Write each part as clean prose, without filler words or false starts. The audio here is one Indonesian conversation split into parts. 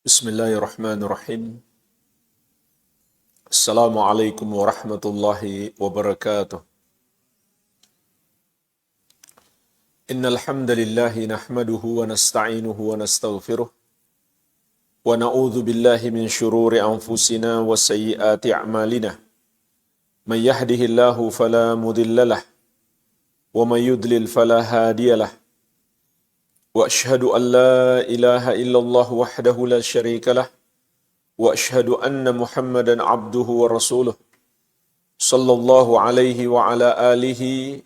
Bismillahirrahmanirrahim. Assalamualaikum warahmatullahi wabarakatuh. Innal hamdalillahi nahmaduhu wa nasta'inuhu wa nastaghfiruh wa na'udzu billahi min shururi anfusina wa sayyiati a'malina. Man yahdihillahu fala mudhillalah wa man yudlil fala hadiyalah. Wa ashhadu an la ilaha illallah wahdahu la syarika lah. Wa ashhadu anna Muhammadan abduhu wa rasuluh sallallahu alaihi wa ala alihi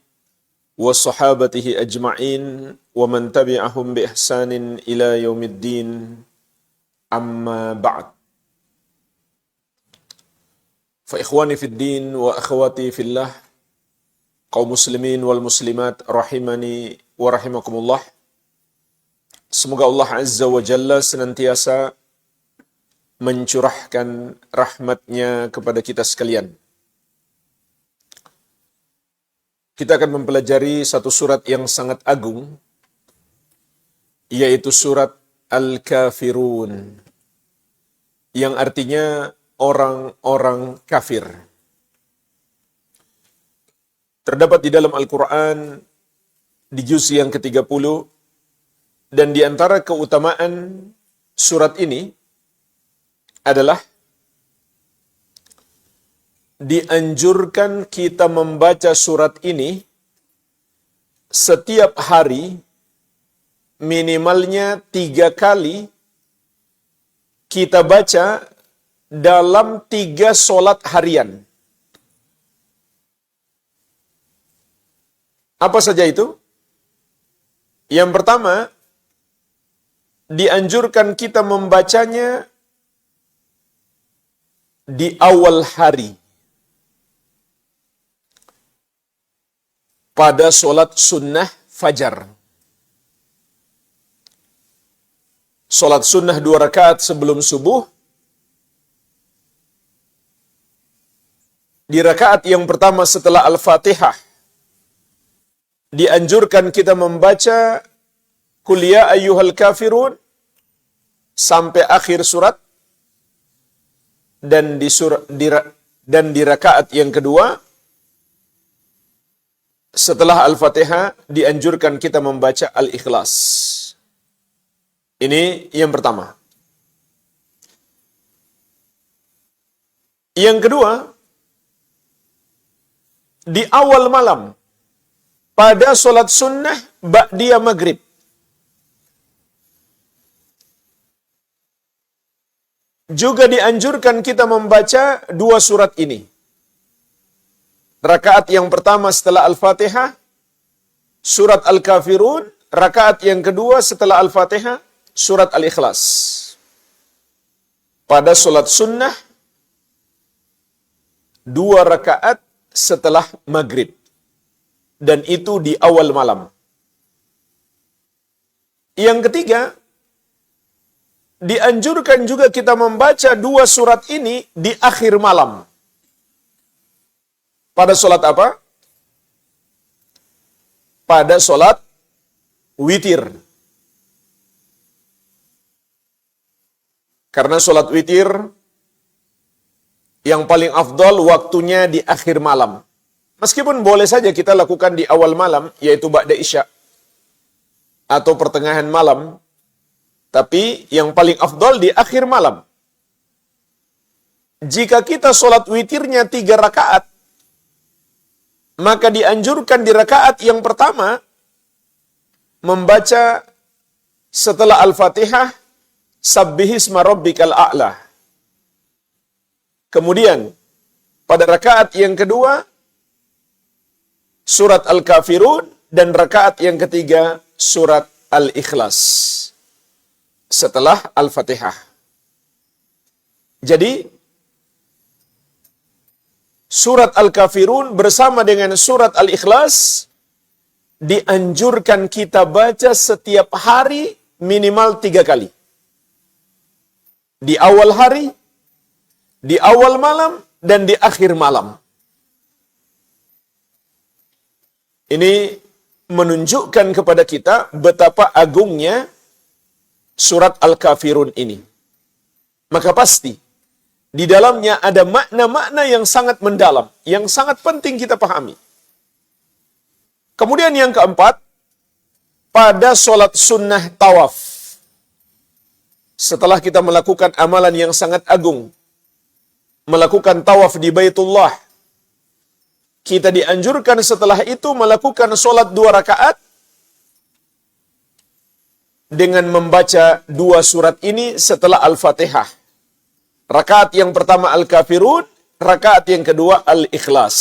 wa sahabatihi ajma'in wa man tabi'ahum bi ihsanin ila yaumiddin amma ba'd. Fa ikhwani fid din wa akhwati fillah, kaum muslimin wal muslimat rahimani wa rahimakumullah. Semoga Allah Azza wa Jalla senantiasa mencurahkan rahmatnya kepada kita sekalian. Kita akan mempelajari satu surat yang sangat agung, yaitu surat Al-Kafirun, yang artinya orang-orang kafir. Terdapat di dalam Al-Quran di juz yang ke-30, dan di antara keutamaan surat ini adalah dianjurkan kita membaca surat ini setiap hari minimalnya 3 kali kita baca dalam 3 solat harian. Apa saja itu? Yang pertama, dianjurkan kita membacanya di awal hari pada solat sunnah fajar. Solat sunnah 2 rakaat sebelum subuh. Di rakaat yang pertama setelah Al-Fatihah dianjurkan kita membaca Qul ya ayyuhal kafirun sampai akhir surat, dan di rakaat yang kedua setelah Al-Fatihah dianjurkan kita membaca Al-Ikhlas. Ini yang pertama. Yang kedua, di awal malam pada solat sunnah ba'diyah maghrib juga dianjurkan kita membaca 2 surat ini. Rakaat yang pertama setelah Al-Fatihah, surat Al-Kafirun. Rakaat yang kedua setelah Al-Fatihah, surat Al-Ikhlas. Pada solat sunnah, 2 rakaat setelah maghrib. Dan itu di awal malam. Yang ketiga, dianjurkan juga kita membaca 2 surat ini di akhir malam. Pada solat apa? Pada solat witir. Karena solat witir yang paling afdal waktunya di akhir malam. Meskipun boleh saja kita lakukan di awal malam, yaitu ba'da isya atau pertengahan malam, tapi yang paling afdal di akhir malam. Jika kita solat witirnya 3 rakaat, maka dianjurkan di rakaat yang pertama membaca setelah Al-Fatihah Sabbihisma Rabbikal A'la. Kemudian pada rakaat yang kedua surat Al-Kafirun, dan rakaat yang ketiga surat Al-Ikhlas setelah Al-Fatihah. Jadi surat Al-Kafirun bersama dengan surat Al-Ikhlas dianjurkan kita baca setiap hari minimal 3 kali. Di awal hari, di awal malam, dan di akhir malam. Ini menunjukkan kepada kita betapa agungnya surat Al-Kafirun ini. maka pasti di dalamnya ada makna-makna yang sangat mendalam, yang sangat penting kita pahami. Kemudian yang keempat, pada sholat sunnah tawaf, setelah kita melakukan amalan yang sangat agung, melakukan tawaf di Baitullah, kita dianjurkan setelah itu melakukan sholat 2 rakaat dengan membaca 2 surat ini setelah Al-Fatihah. Rakaat yang pertama Al-Kafirun, rakaat yang kedua Al-Ikhlas.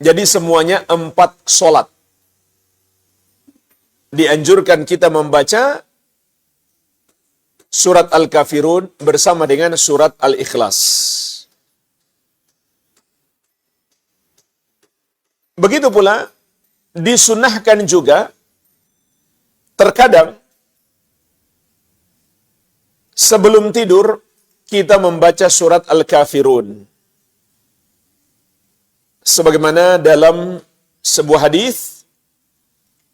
Jadi semuanya 4 sholat. Dianjurkan kita membaca surat Al-Kafirun bersama dengan surat Al-Ikhlas. Begitu pula disunahkan juga terkadang sebelum tidur kita membaca surat Al-Kafirun. Sebagaimana dalam sebuah hadis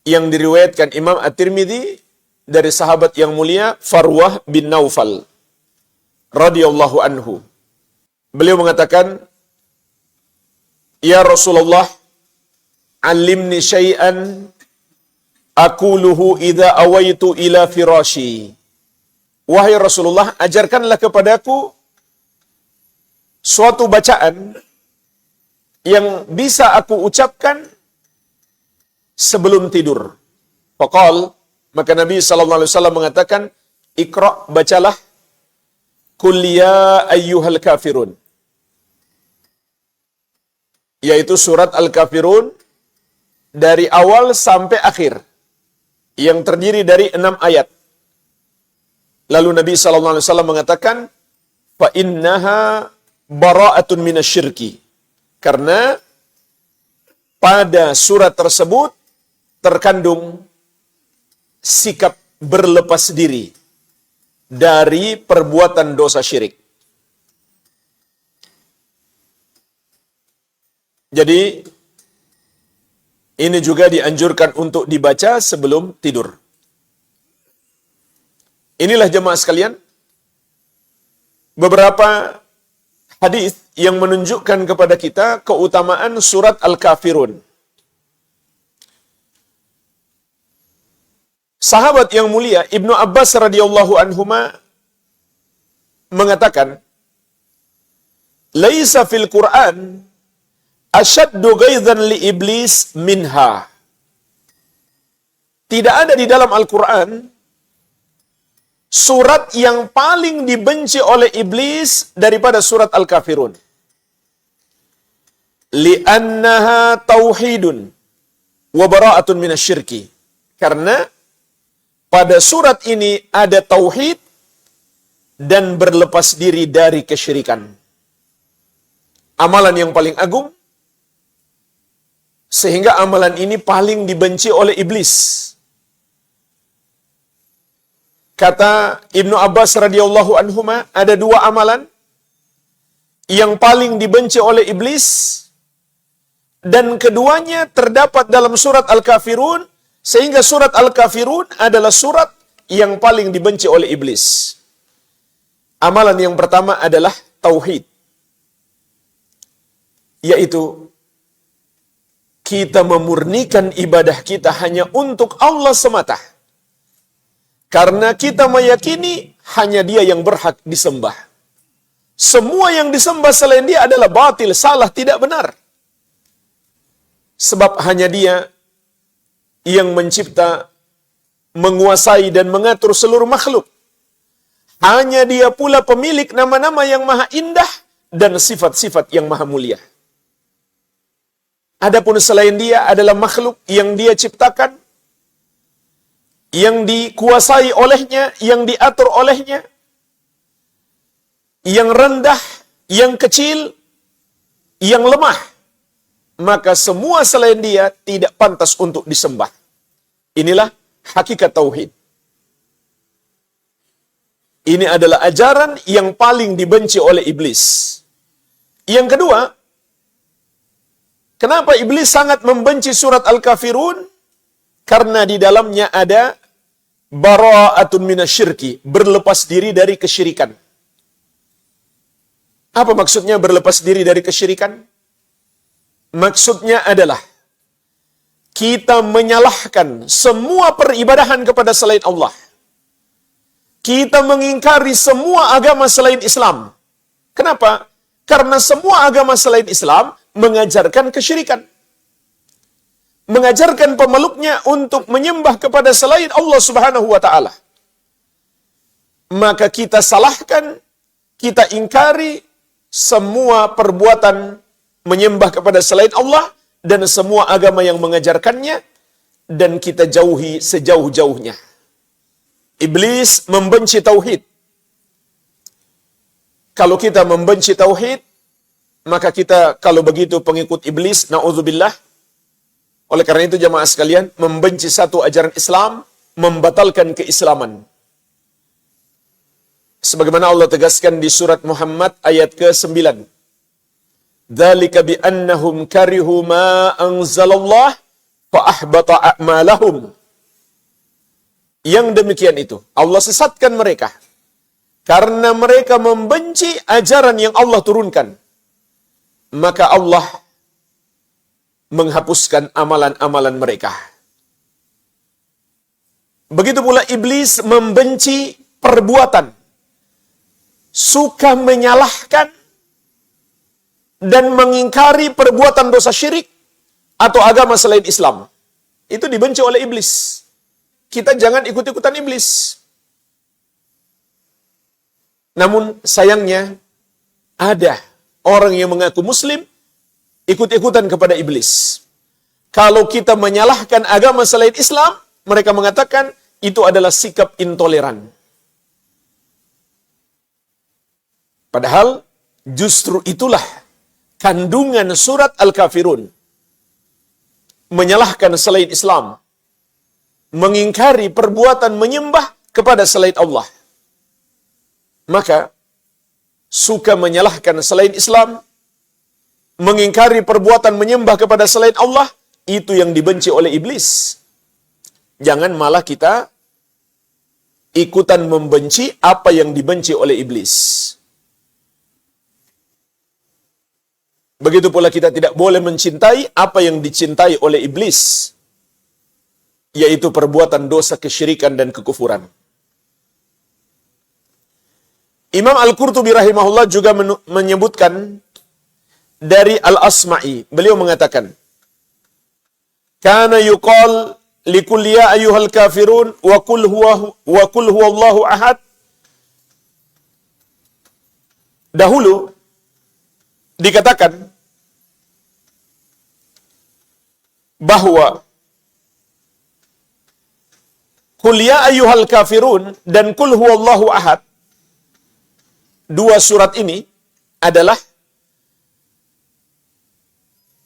yang diriwayatkan Imam At-Tirmidzi dari sahabat yang mulia Farwah bin Naufal radhiyallahu anhu. Beliau mengatakan, "Ya Rasulullah, alimni syai'an aquluhu idza awaitu ila firashi." Wahai Rasulullah, ajarkanlah kepadaku suatu bacaan yang bisa aku ucapkan sebelum tidur. Faqal, maka Nabi sallallahu alaihi wasallam mengatakan, "Iqra, bacalah Qul ya ayyuhal kafirun." Yaitu surat Al-Kafirun dari awal sampai akhir, yang terdiri dari 6 ayat. Lalu Nabi sallallahu alaihi wasallam mengatakan, "Fa innaha bara'atun minasyirki." Karena pada surat tersebut terkandung sikap berlepas diri dari perbuatan dosa syirik. Jadi ini juga dianjurkan untuk dibaca sebelum tidur. Inilah jemaah sekalian beberapa hadis yang menunjukkan kepada kita keutamaan surat Al-Kafirun. Sahabat yang mulia Ibnu Abbas radhiyallahu anhuma mengatakan, "Laisa fil Qur'an asyaddu ghaizan li iblis minha." Tidak ada di dalam Al-Qur'an surat yang paling dibenci oleh iblis daripada surat Al-Kafirun. Li'annaha tauhidun wa bara'atun minasyirki. Karena pada surat ini ada tauhid dan berlepas diri dari kesyirikan. Amalan yang paling agung, sehingga amalan ini paling dibenci oleh iblis. Kata Ibnu Abbas radhiyallahu anhuma, ada 2 amalan yang paling dibenci oleh iblis, dan keduanya terdapat dalam surat Al-Kafirun, sehingga surat Al-Kafirun adalah surat yang paling dibenci oleh iblis. Amalan yang pertama adalah tauhid, yaitu kita memurnikan ibadah kita hanya untuk Allah semata. Karena kita meyakini hanya Dia yang berhak disembah. Semua yang disembah selain Dia adalah batil, salah, tidak benar. Sebab hanya Dia yang mencipta, menguasai dan mengatur seluruh makhluk. Hanya Dia pula pemilik nama-nama yang maha indah dan sifat-sifat yang maha mulia. Adapun selain Dia adalah makhluk yang Dia ciptakan, yang dikuasai olehnya, yang diatur olehnya, yang rendah, yang kecil, yang lemah. Maka semua selain Dia tidak pantas untuk disembah. Inilah hakikat tauhid. Ini adalah ajaran yang paling dibenci oleh iblis. Yang kedua, kenapa iblis sangat membenci surat Al-Kafirun? Karena di dalamnya ada bara'atun minasyirki, berlepas diri dari kesyirikan. Apa maksudnya berlepas diri dari kesyirikan? Maksudnya adalah kita menyalahkan semua peribadahan kepada selain Allah. Kita mengingkari semua agama selain Islam. Kenapa? Karena semua agama selain Islam mengajarkan kesyirikan. Mengajarkan pemeluknya untuk menyembah kepada selain Allah Subhanahu wa ta'ala. Maka kita salahkan, kita ingkari semua perbuatan menyembah kepada selain Allah dan semua agama yang mengajarkannya, dan kita jauhi sejauh-jauhnya. Iblis membenci tauhid. Kalau kita membenci tauhid, maka kita kalau begitu pengikut iblis, na'udzubillah. Oleh karena itu jamaah sekalian, membenci satu ajaran Islam membatalkan keislaman. Sebagaimana Allah tegaskan di surat Muhammad ayat ke-9. Dzalika bi annahum karihu ma anzalallah fa ahbata a'malahum. Yang demikian itu, Allah sesatkan mereka karena mereka membenci ajaran yang Allah turunkan. Maka Allah menghapuskan amalan-amalan mereka. Begitu pula iblis membenci perbuatan, suka menyalahkan dan mengingkari perbuatan dosa syirik atau agama selain Islam. Itu dibenci oleh iblis. Kita jangan ikut-ikutan iblis. Namun sayangnya ada orang yang mengaku muslim ikut-ikutan kepada iblis. Kalau kita menyalahkan agama selain Islam, mereka mengatakan itu adalah sikap intoleran. Padahal justru itulah kandungan surat Al-Kafirun. Menyalahkan selain Islam, mengingkari perbuatan menyembah kepada selain Allah. Maka suka menyalahkan selain Islam, mengingkari perbuatan menyembah kepada selain Allah, itu yang dibenci oleh iblis. Jangan malah kita ikutan membenci apa yang dibenci oleh iblis. Begitu pula kita tidak boleh mencintai apa yang dicintai oleh iblis, yaitu perbuatan dosa kesyirikan dan kekufuran. Imam Al-Qurtubi rahimahullah juga menyebutkan dari Al-Asma'i. Beliau mengatakan, kana yuqal likulli ya ayyuhal kafirun wa qul huwallahu ahad. Dahulu dikatakan bahwa qul ya ayyuhal kafirun dan qul huwallahu ahad, dua surat ini adalah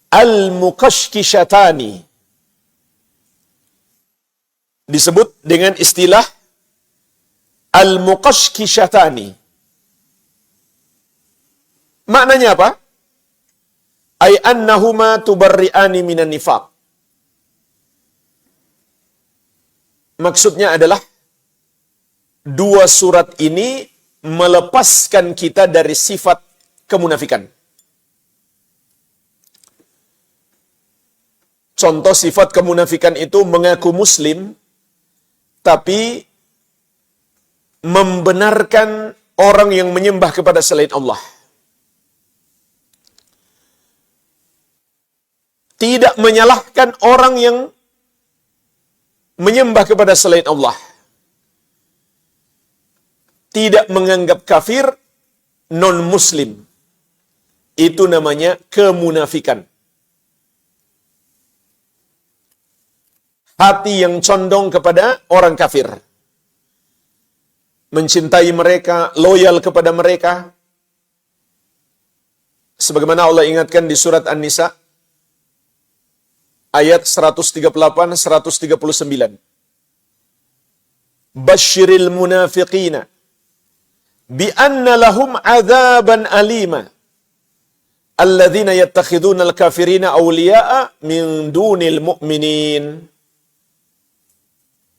al-muqashkishatani. Disebut dengan istilah al-muqashkishatani. Maknanya apa? Ay annahuma tubarri'ani minan nifaq. Maksudnya adalah dua surat ini melepaskan kita dari sifat kemunafikan. Contoh sifat kemunafikan itu mengaku muslim, tapi membenarkan orang yang menyembah kepada selain Allah. Tidak menyalahkan orang yang menyembah kepada selain Allah. Tidak menganggap kafir non-muslim. Itu namanya kemunafikan. Hati yang condong kepada orang kafir. Mencintai mereka, loyal kepada mereka. Sebagaimana Allah ingatkan di surat An-Nisa, ayat 138-139. Basyiril munafiqina bi anna lahum adzaban alima alladzina yattakhiduna al-kafirina awliya'a min dunil mu'minin.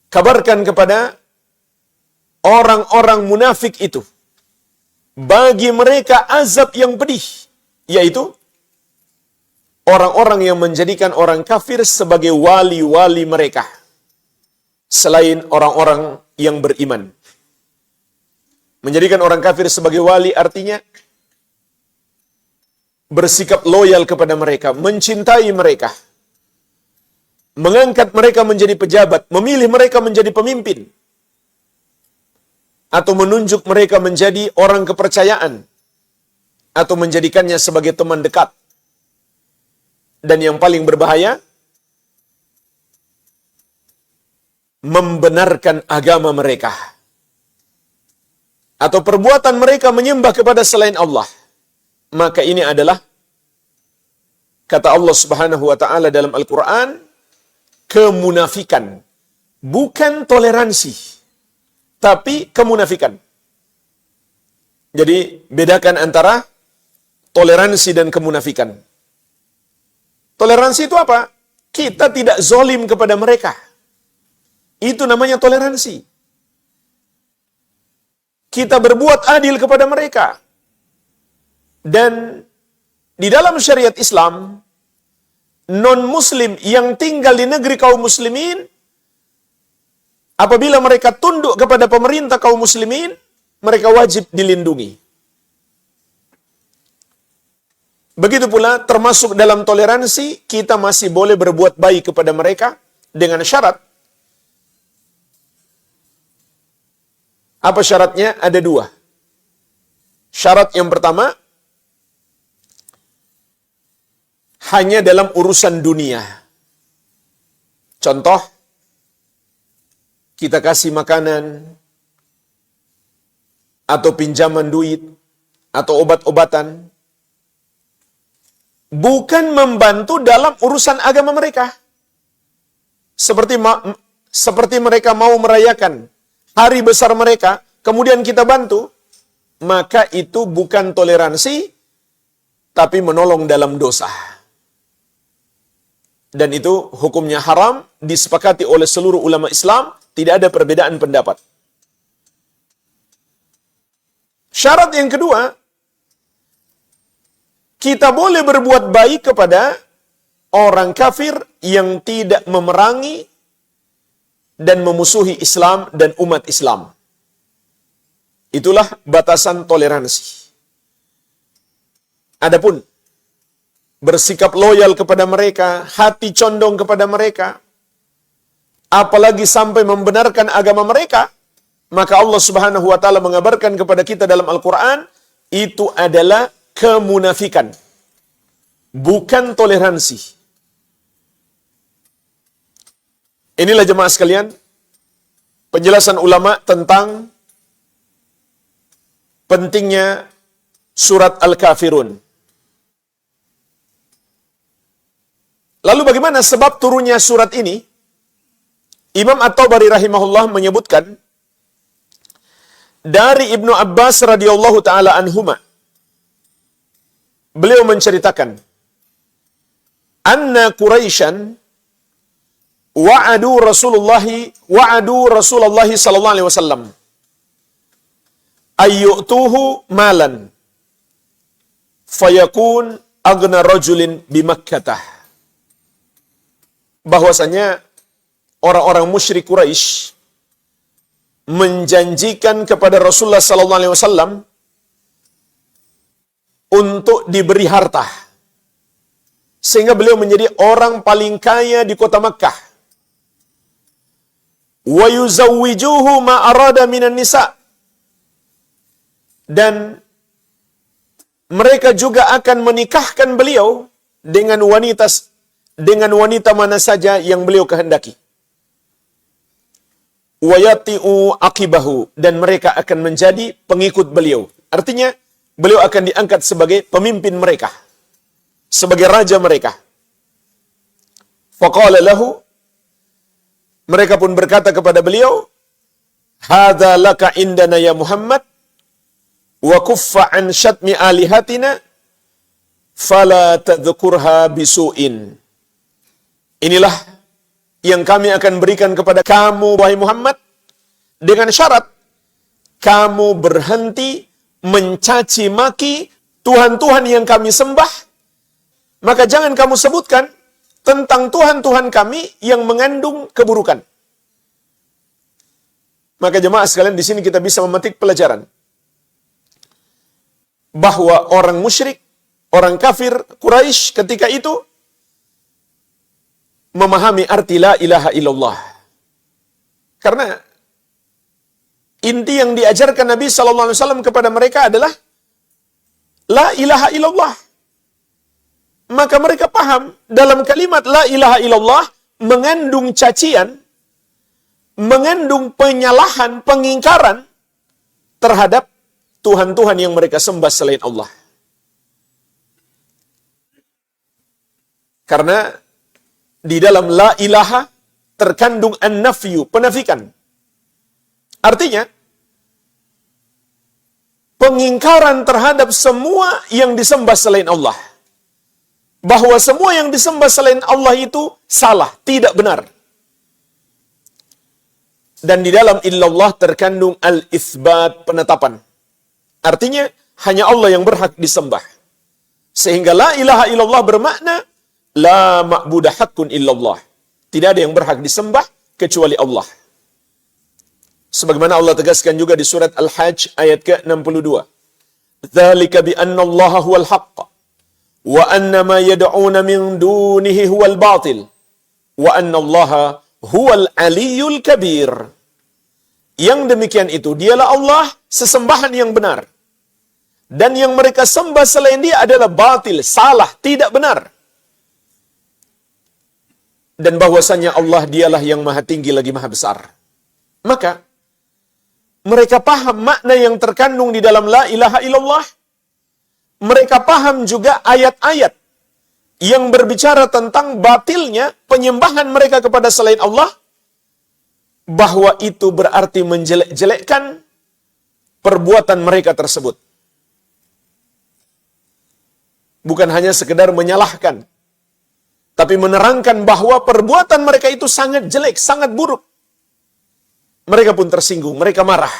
kabarkan kepada orang-orang munafik itu, bagi mereka azab yang pedih, yaitu orang-orang yang menjadikan orang kafir sebagai wali-wali mereka, selain orang-orang yang beriman. Menjadikan orang kafir sebagai wali artinya bersikap loyal kepada mereka, mencintai mereka, mengangkat mereka menjadi pejabat, memilih mereka menjadi pemimpin, atau menunjuk mereka menjadi orang kepercayaan, atau menjadikannya sebagai teman dekat. Dan yang paling berbahaya, membenarkan agama mereka, atau perbuatan mereka menyembah kepada selain Allah. Maka ini adalah, kata Allah Subhanahu wa taala dalam Al-Qur'an, kemunafikan. Bukan toleransi, tapi kemunafikan. Jadi bedakan antara toleransi dan kemunafikan. Toleransi itu apa? Kita tidak zolim kepada mereka. Itu namanya toleransi. Kita berbuat adil kepada mereka. Dan di dalam syariat Islam, non-muslim yang tinggal di negeri kaum muslimin, apabila mereka tunduk kepada pemerintah kaum muslimin, mereka wajib dilindungi. Begitu pula termasuk dalam toleransi, kita masih boleh berbuat baik kepada mereka dengan syarat. Apa syaratnya? Ada 2. Syarat yang pertama, hanya dalam urusan dunia. Contoh, kita kasih makanan, atau pinjaman duit, atau obat-obatan, bukan membantu dalam urusan agama mereka. Seperti mereka mau merayakan hari besar mereka, kemudian kita bantu, maka itu bukan toleransi, tapi menolong dalam dosa. Dan itu hukumnya haram, disepakati oleh seluruh ulama Islam, tidak ada perbedaan pendapat. Syarat yang kedua, kita boleh berbuat baik kepada orang kafir yang tidak memerangi dan memusuhi Islam dan umat Islam. Itulah batasan toleransi. Adapun bersikap loyal kepada mereka, hati condong kepada mereka, apalagi sampai membenarkan agama mereka, maka Allah Subhanahu wa taala mengabarkan kepada kita dalam Al-Qur'an, itu adalah kemunafikan, bukan toleransi. Inilah jemaah sekalian, penjelasan ulama tentang pentingnya surat Al-Kafirun. Lalu bagaimana sebab turunnya surat ini? Imam At-Tabari rahimahullah menyebutkan dari Ibnu Abbas radhiyallahu taala anhuma. Beliau menceritakan, anna Quraisyan wa'adu Rasulullah sallallahu alaihi wasallam ayyutuhu malan fayakun aghna rajulin bi Makkah. Bahwasanya orang-orang musyrik Quraisy menjanjikan kepada Rasulullah sallallahu alaihi wasallam untuk diberi harta, sehingga beliau menjadi orang paling kaya di kota Makkah. Wa yuzawwijuhu ma arada minan nisa, dan mereka juga akan menikahkan beliau dengan wanita mana saja yang beliau kehendaki. Wa yati'u aqibahu, dan mereka akan menjadi pengikut beliau. Artinya beliau akan diangkat sebagai pemimpin mereka, sebagai raja mereka. Faqala lahu, mereka pun berkata kepada beliau, hadza laka indana ya Muhammad, wa kuffa an syatmi alihatina, fala tadhkurha bisu'in. Inilah yang kami akan berikan kepada kamu, wahai Muhammad, dengan syarat kamu berhenti mencaci maki Tuhan-Tuhan yang kami sembah, maka jangan kamu sebutkan tentang Tuhan-Tuhan kami yang mengandung keburukan. Maka jemaah sekalian, di sini kita bisa memetik pelajaran bahwa orang musyrik, orang kafir Quraisy ketika itu memahami arti la ilaha illallah. Karena inti yang diajarkan Nabi SAW kepada mereka adalah la ilaha illallah. Maka mereka paham dalam kalimat la ilaha illallah mengandung cacian, mengandung penyalahan, pengingkaran terhadap Tuhan-Tuhan yang mereka sembah selain Allah. Karena di dalam la ilaha terkandung an-nafyu, penafikan. Artinya, pengingkaran terhadap semua yang disembah selain Allah. Bahwa semua yang disembah selain Allah itu salah, tidak benar. Dan di dalam illallah terkandung al-itsbat, penetapan. Artinya, hanya Allah yang berhak disembah. Sehingga la ilaha illallah bermakna la ma'budah haqqun illallah. Tidak ada yang berhak disembah kecuali Allah. Sebagaimana Allah tegaskan juga di surat Al-Hajj ayat ke-62. Dzalika bi anna Allah huwal haqq wa anna ma yad'una min dunihi huwal batil wa anna Allah huwal aliyyul kabir. Yang demikian itu dialah Allah, sesembahan yang benar. Dan yang mereka sembah selain Dia adalah batil, salah, tidak benar. Dan bahwasannya Allah dialah yang maha tinggi lagi maha besar. Maka mereka paham makna yang terkandung di dalam la ilaha illallah. Mereka paham juga ayat-ayat yang berbicara tentang batilnya penyembahan mereka kepada selain Allah, bahwa itu berarti menjelek-jelekkan perbuatan mereka tersebut. Bukan hanya sekedar menyalahkan, tapi menerangkan bahwa perbuatan mereka itu sangat jelek, sangat buruk. Mereka pun tersinggung, mereka marah.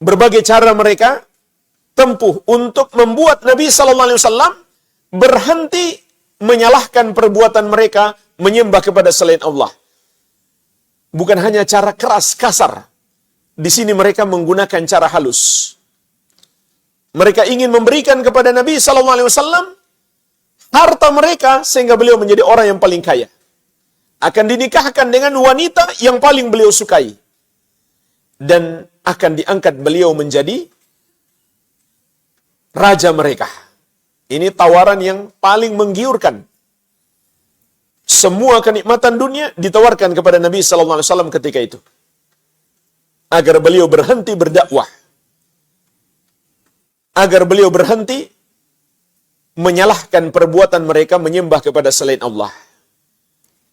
Berbagai cara mereka tempuh untuk membuat Nabi SAW berhenti menyalahkan perbuatan mereka menyembah kepada selain Allah. Bukan hanya cara keras, kasar. Di sini mereka menggunakan cara halus. Mereka ingin memberikan kepada Nabi SAW harta mereka sehingga beliau menjadi orang yang paling kaya. Akan dinikahkan dengan wanita yang paling beliau sukai. Dan akan diangkat beliau menjadi raja mereka. Ini tawaran yang paling menggiurkan. Semua kenikmatan dunia ditawarkan kepada Nabi SAW ketika itu. Agar beliau berhenti berdakwah. Agar beliau berhenti menyalahkan perbuatan mereka menyembah kepada selain Allah.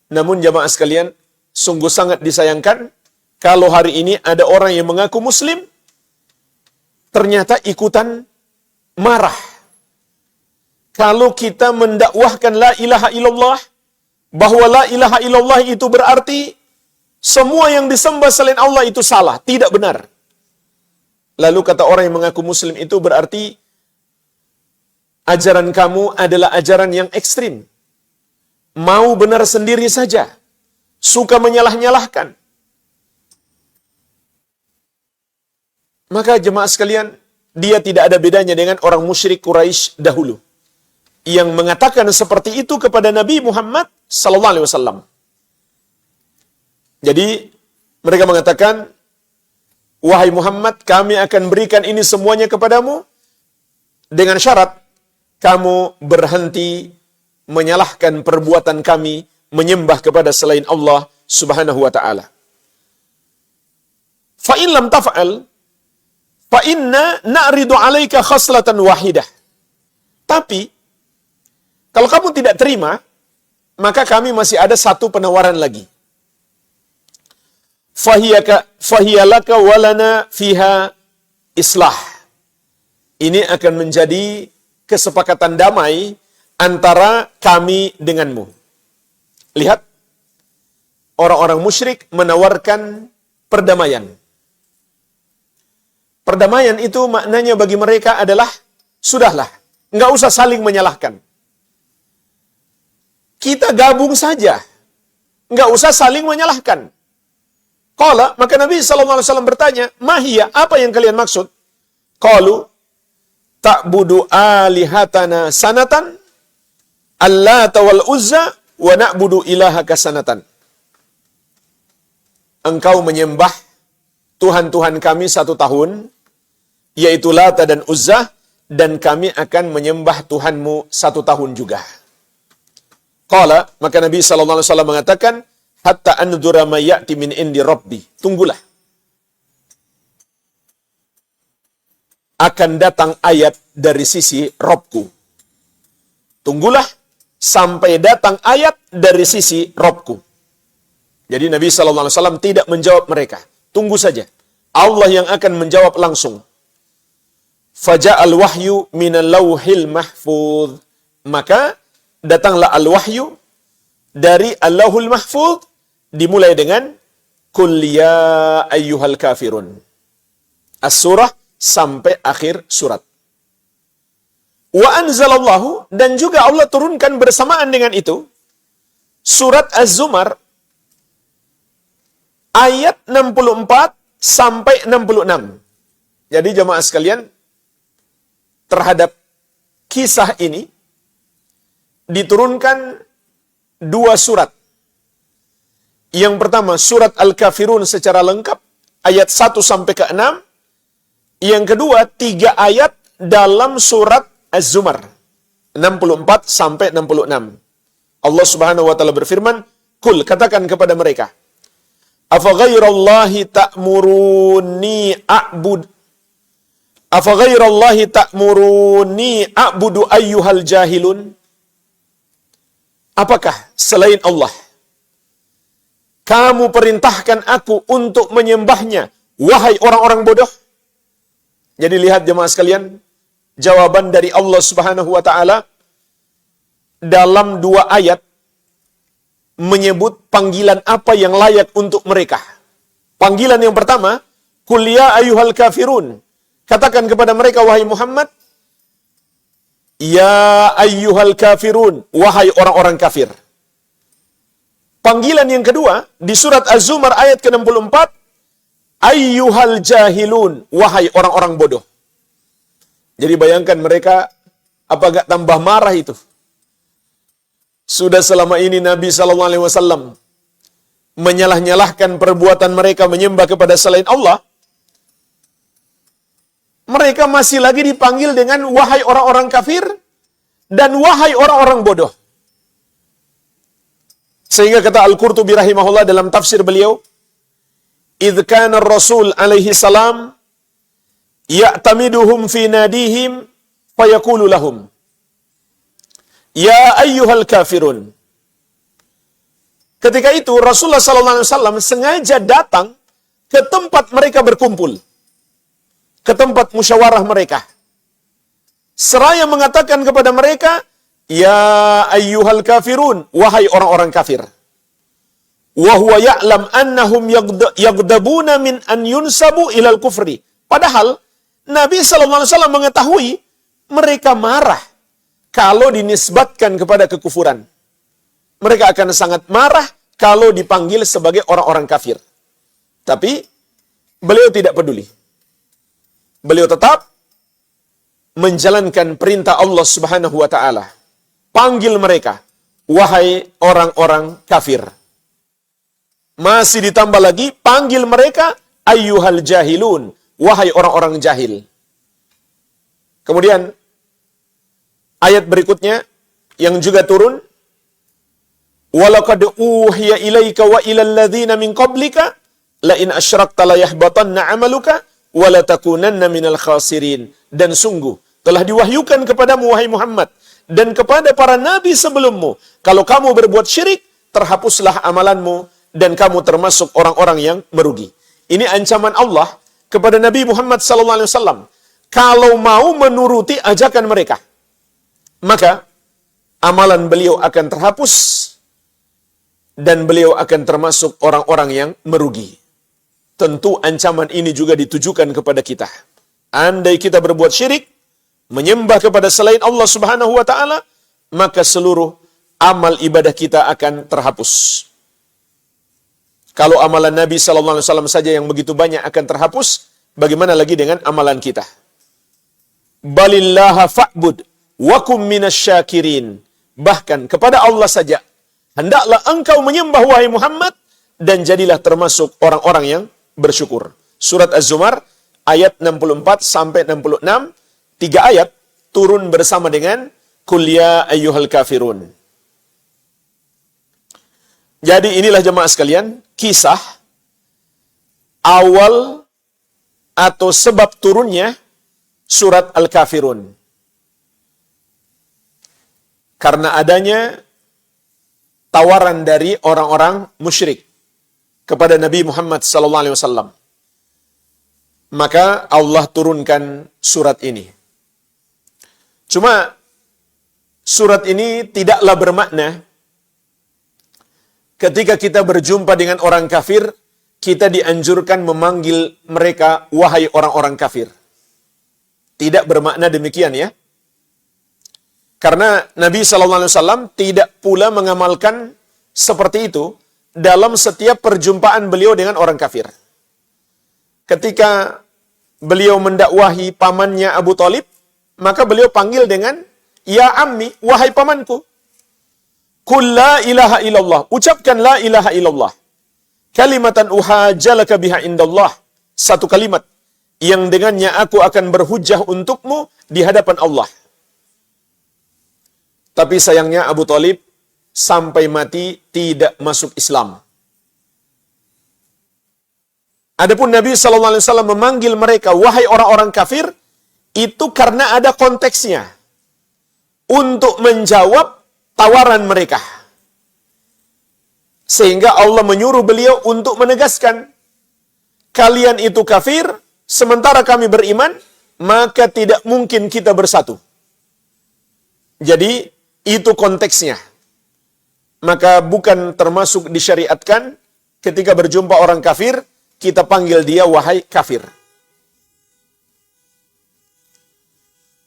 Namun jamaah sekalian, sungguh sangat disayangkan kalau hari ini ada orang yang mengaku Muslim, ternyata ikutan marah. Kalau kita mendakwahkan la ilaha illallah, bahwa la ilaha illallah itu berarti semua yang disembah selain Allah itu salah, tidak benar. Lalu kata orang yang mengaku Muslim itu berarti ajaran kamu adalah ajaran yang ekstrim. Mau benar sendiri saja. Suka menyalah-nyalahkan. Maka jemaah sekalian, dia tidak ada bedanya dengan orang musyrik Quraisy dahulu. Yang mengatakan seperti itu kepada Nabi Muhammad SAW. Jadi, mereka mengatakan, wahai Muhammad, kami akan berikan ini semuanya kepadamu dengan syarat kamu berhenti menyalahkan perbuatan kami menyembah kepada selain Allah Subhanahu wa taala. Fa in lam taf'al fa inna na'ridu 'alaika khaslatan wahidah. Tapi kalau kamu tidak terima, maka kami masih ada satu penawaran lagi. Fahiyalaka walana fiha islah. Ini akan menjadi kesepakatan damai antara kami denganmu. Lihat, orang-orang musyrik menawarkan perdamaian. Perdamaian itu maknanya bagi mereka adalah, sudahlah, nggak usah saling menyalahkan. Kita gabung saja, nggak usah saling menyalahkan. Qala, maka Nabi SAW bertanya, mahiyya, apa yang kalian maksud? Qalu, ta'budu alihatana sanatan, Allata wal Uzza, wa na'budu ilahaka sanatan. Engkau menyembah Tuhan-Tuhan kami 1 tahun, yaitu Lata dan Uzza, dan kami akan menyembah Tuhanmu 1 tahun juga. Qala, maka Nabi SAW mengatakan, hatta anzura ma ya'ti min indi rabbi. Tunggulah. Akan datang ayat dari sisi Rabbku. Tunggulah sampai datang ayat dari sisi Rabbku. Jadi Nabi SAW tidak menjawab mereka. Tunggu saja. Allah yang akan menjawab langsung. Faja'al wahyu minal lauhil mahfudz. Maka datanglah al-wahyu dari Allahul Mahfudz, dimulai dengan Qul ya ayyuhal kafirun. As-surah sampai akhir surat. Wa anzalallahu, dan juga Allah turunkan bersamaan dengan itu surat Az-Zumar ayat 64 sampai 66. Jadi jemaah sekalian, terhadap kisah ini diturunkan 2 surat. Yang pertama surat Al-Kafirun secara lengkap ayat 1 sampai ke 6. Yang kedua 3 ayat dalam surat Az-Zumar 64 sampai 66. Allah Subhanahu wa taala berfirman, "Qul," katakan kepada mereka, "Afa ghairallahi ta'muruni a'bud Afa ghairallahi ta'muruni a'budu ayyuhal jahilun?" Apakah selain Allah kamu perintahkan aku untuk menyembahnya, wahai orang-orang bodoh? Jadi lihat jemaah sekalian, jawaban dari Allah Subhanahu wa taala dalam 2 ayat menyebut panggilan apa yang layak untuk mereka. Panggilan yang pertama, Qul ya ayyuhal kafirun. Katakan kepada mereka, wahai Muhammad, ya ayyuhal kafirun, wahai orang-orang kafir. Panggilan yang kedua di surat Az-Zumar ayat ke-64, ayyuhal jahilun, wahai orang-orang bodoh. Jadi bayangkan mereka apa gak tambah marah itu. Sudah selama ini Nabi SAW menyalah-nyalahkan perbuatan mereka menyembah kepada selain Allah. Mereka masih lagi dipanggil dengan wahai orang-orang kafir dan wahai orang-orang bodoh. Sehingga kata Al-Qurtubi rahimahullah dalam tafsir beliau, "Idz kana ar-rasul alaihi salam ya'tamiduhum fi nadihim fayaqulu lahum, ya ayyuhal kafirun." Ketika itu Rasulullah SAW sengaja datang ke tempat mereka berkumpul, ke tempat musyawarah mereka, seraya mengatakan kepada mereka, ya ayyuhal kafirun, wahai orang-orang kafir. Wa huwa ya'lam annahum yaghdabuna min an yunsabu ilal kufri. Padahal Nabi SAW mengetahui mereka marah kalau dinisbatkan kepada kekufuran. Mereka akan sangat marah kalau dipanggil sebagai orang-orang kafir. Tapi beliau tidak peduli. Beliau tetap menjalankan perintah Allah Subhanahu wa taala. Panggil mereka, wahai orang-orang kafir. Masih ditambah lagi, panggil mereka ayyuhal jahilun, wahai orang-orang jahil. Kemudian ayat berikutnya yang juga turun, walaqad uhiya ilaika wa ilal ladzina min qablika la in asyrakta la yahbatanna 'amaluka wala takunanna minal khasirin. Dan sungguh telah diwahyukan kepadamu wahai Muhammad dan kepada para nabi sebelummu, kalau kamu berbuat syirik, terhapuslah amalanmu dan kamu termasuk orang-orang yang merugi. Ini ancaman Allah kepada Nabi Muhammad SAW. Kalau mau menuruti ajakan mereka, maka amalan beliau akan terhapus dan beliau akan termasuk orang-orang yang merugi. Tentu ancaman ini juga ditujukan kepada kita. Andai kita berbuat syirik, menyembah kepada selain Allah Subhanahu wa taala, maka seluruh amal ibadah kita akan terhapus. Kalau amalan Nabi sallallahu alaihi wasallam saja yang begitu banyak akan terhapus, bagaimana lagi dengan amalan kita? Balillaha fa'bud wa kum minasyakirin. Bahkan kepada Allah saja hendaklah engkau menyembah wahai Muhammad dan jadilah termasuk orang-orang yang bersyukur. Surat Az-Zumar ayat 64 sampai 66, 3 ayat turun bersama dengan Qul ya ayyuhal kafirun. Jadi inilah jemaah sekalian, kisah awal atau sebab turunnya surat Al-Kafirun. Karena adanya tawaran dari orang-orang musyrik kepada Nabi Muhammad SAW. Maka Allah turunkan surat ini. Cuma surat ini tidaklah bermakna ketika kita berjumpa dengan orang kafir, kita dianjurkan memanggil mereka wahai orang-orang kafir. Tidak bermakna demikian ya. Karena Nabi SAW tidak pula mengamalkan seperti itu dalam setiap perjumpaan beliau dengan orang kafir. Ketika beliau mendakwahi pamannya Abu Thalib, maka beliau panggil dengan ya ammi, wahai pamanku. Qul la ilaha illallah, ucapkan la ilaha illallah. Kalimatan uhajjalaka biha indallah, satu kalimat yang dengannya aku akan berhujjah untukmu di hadapan Allah. Tapi sayangnya Abu Thalib sampai mati tidak masuk Islam. Adapun Nabi SAW memanggil mereka wahai orang-orang kafir, itu karena ada konteksnya. Untuk menjawab tawaran mereka. Sehingga Allah menyuruh beliau untuk menegaskan, kalian itu kafir, sementara kami beriman, maka tidak mungkin kita bersatu. Jadi, itu konteksnya. Maka bukan termasuk disyariatkan ketika berjumpa orang kafir, kita panggil dia wahai kafir.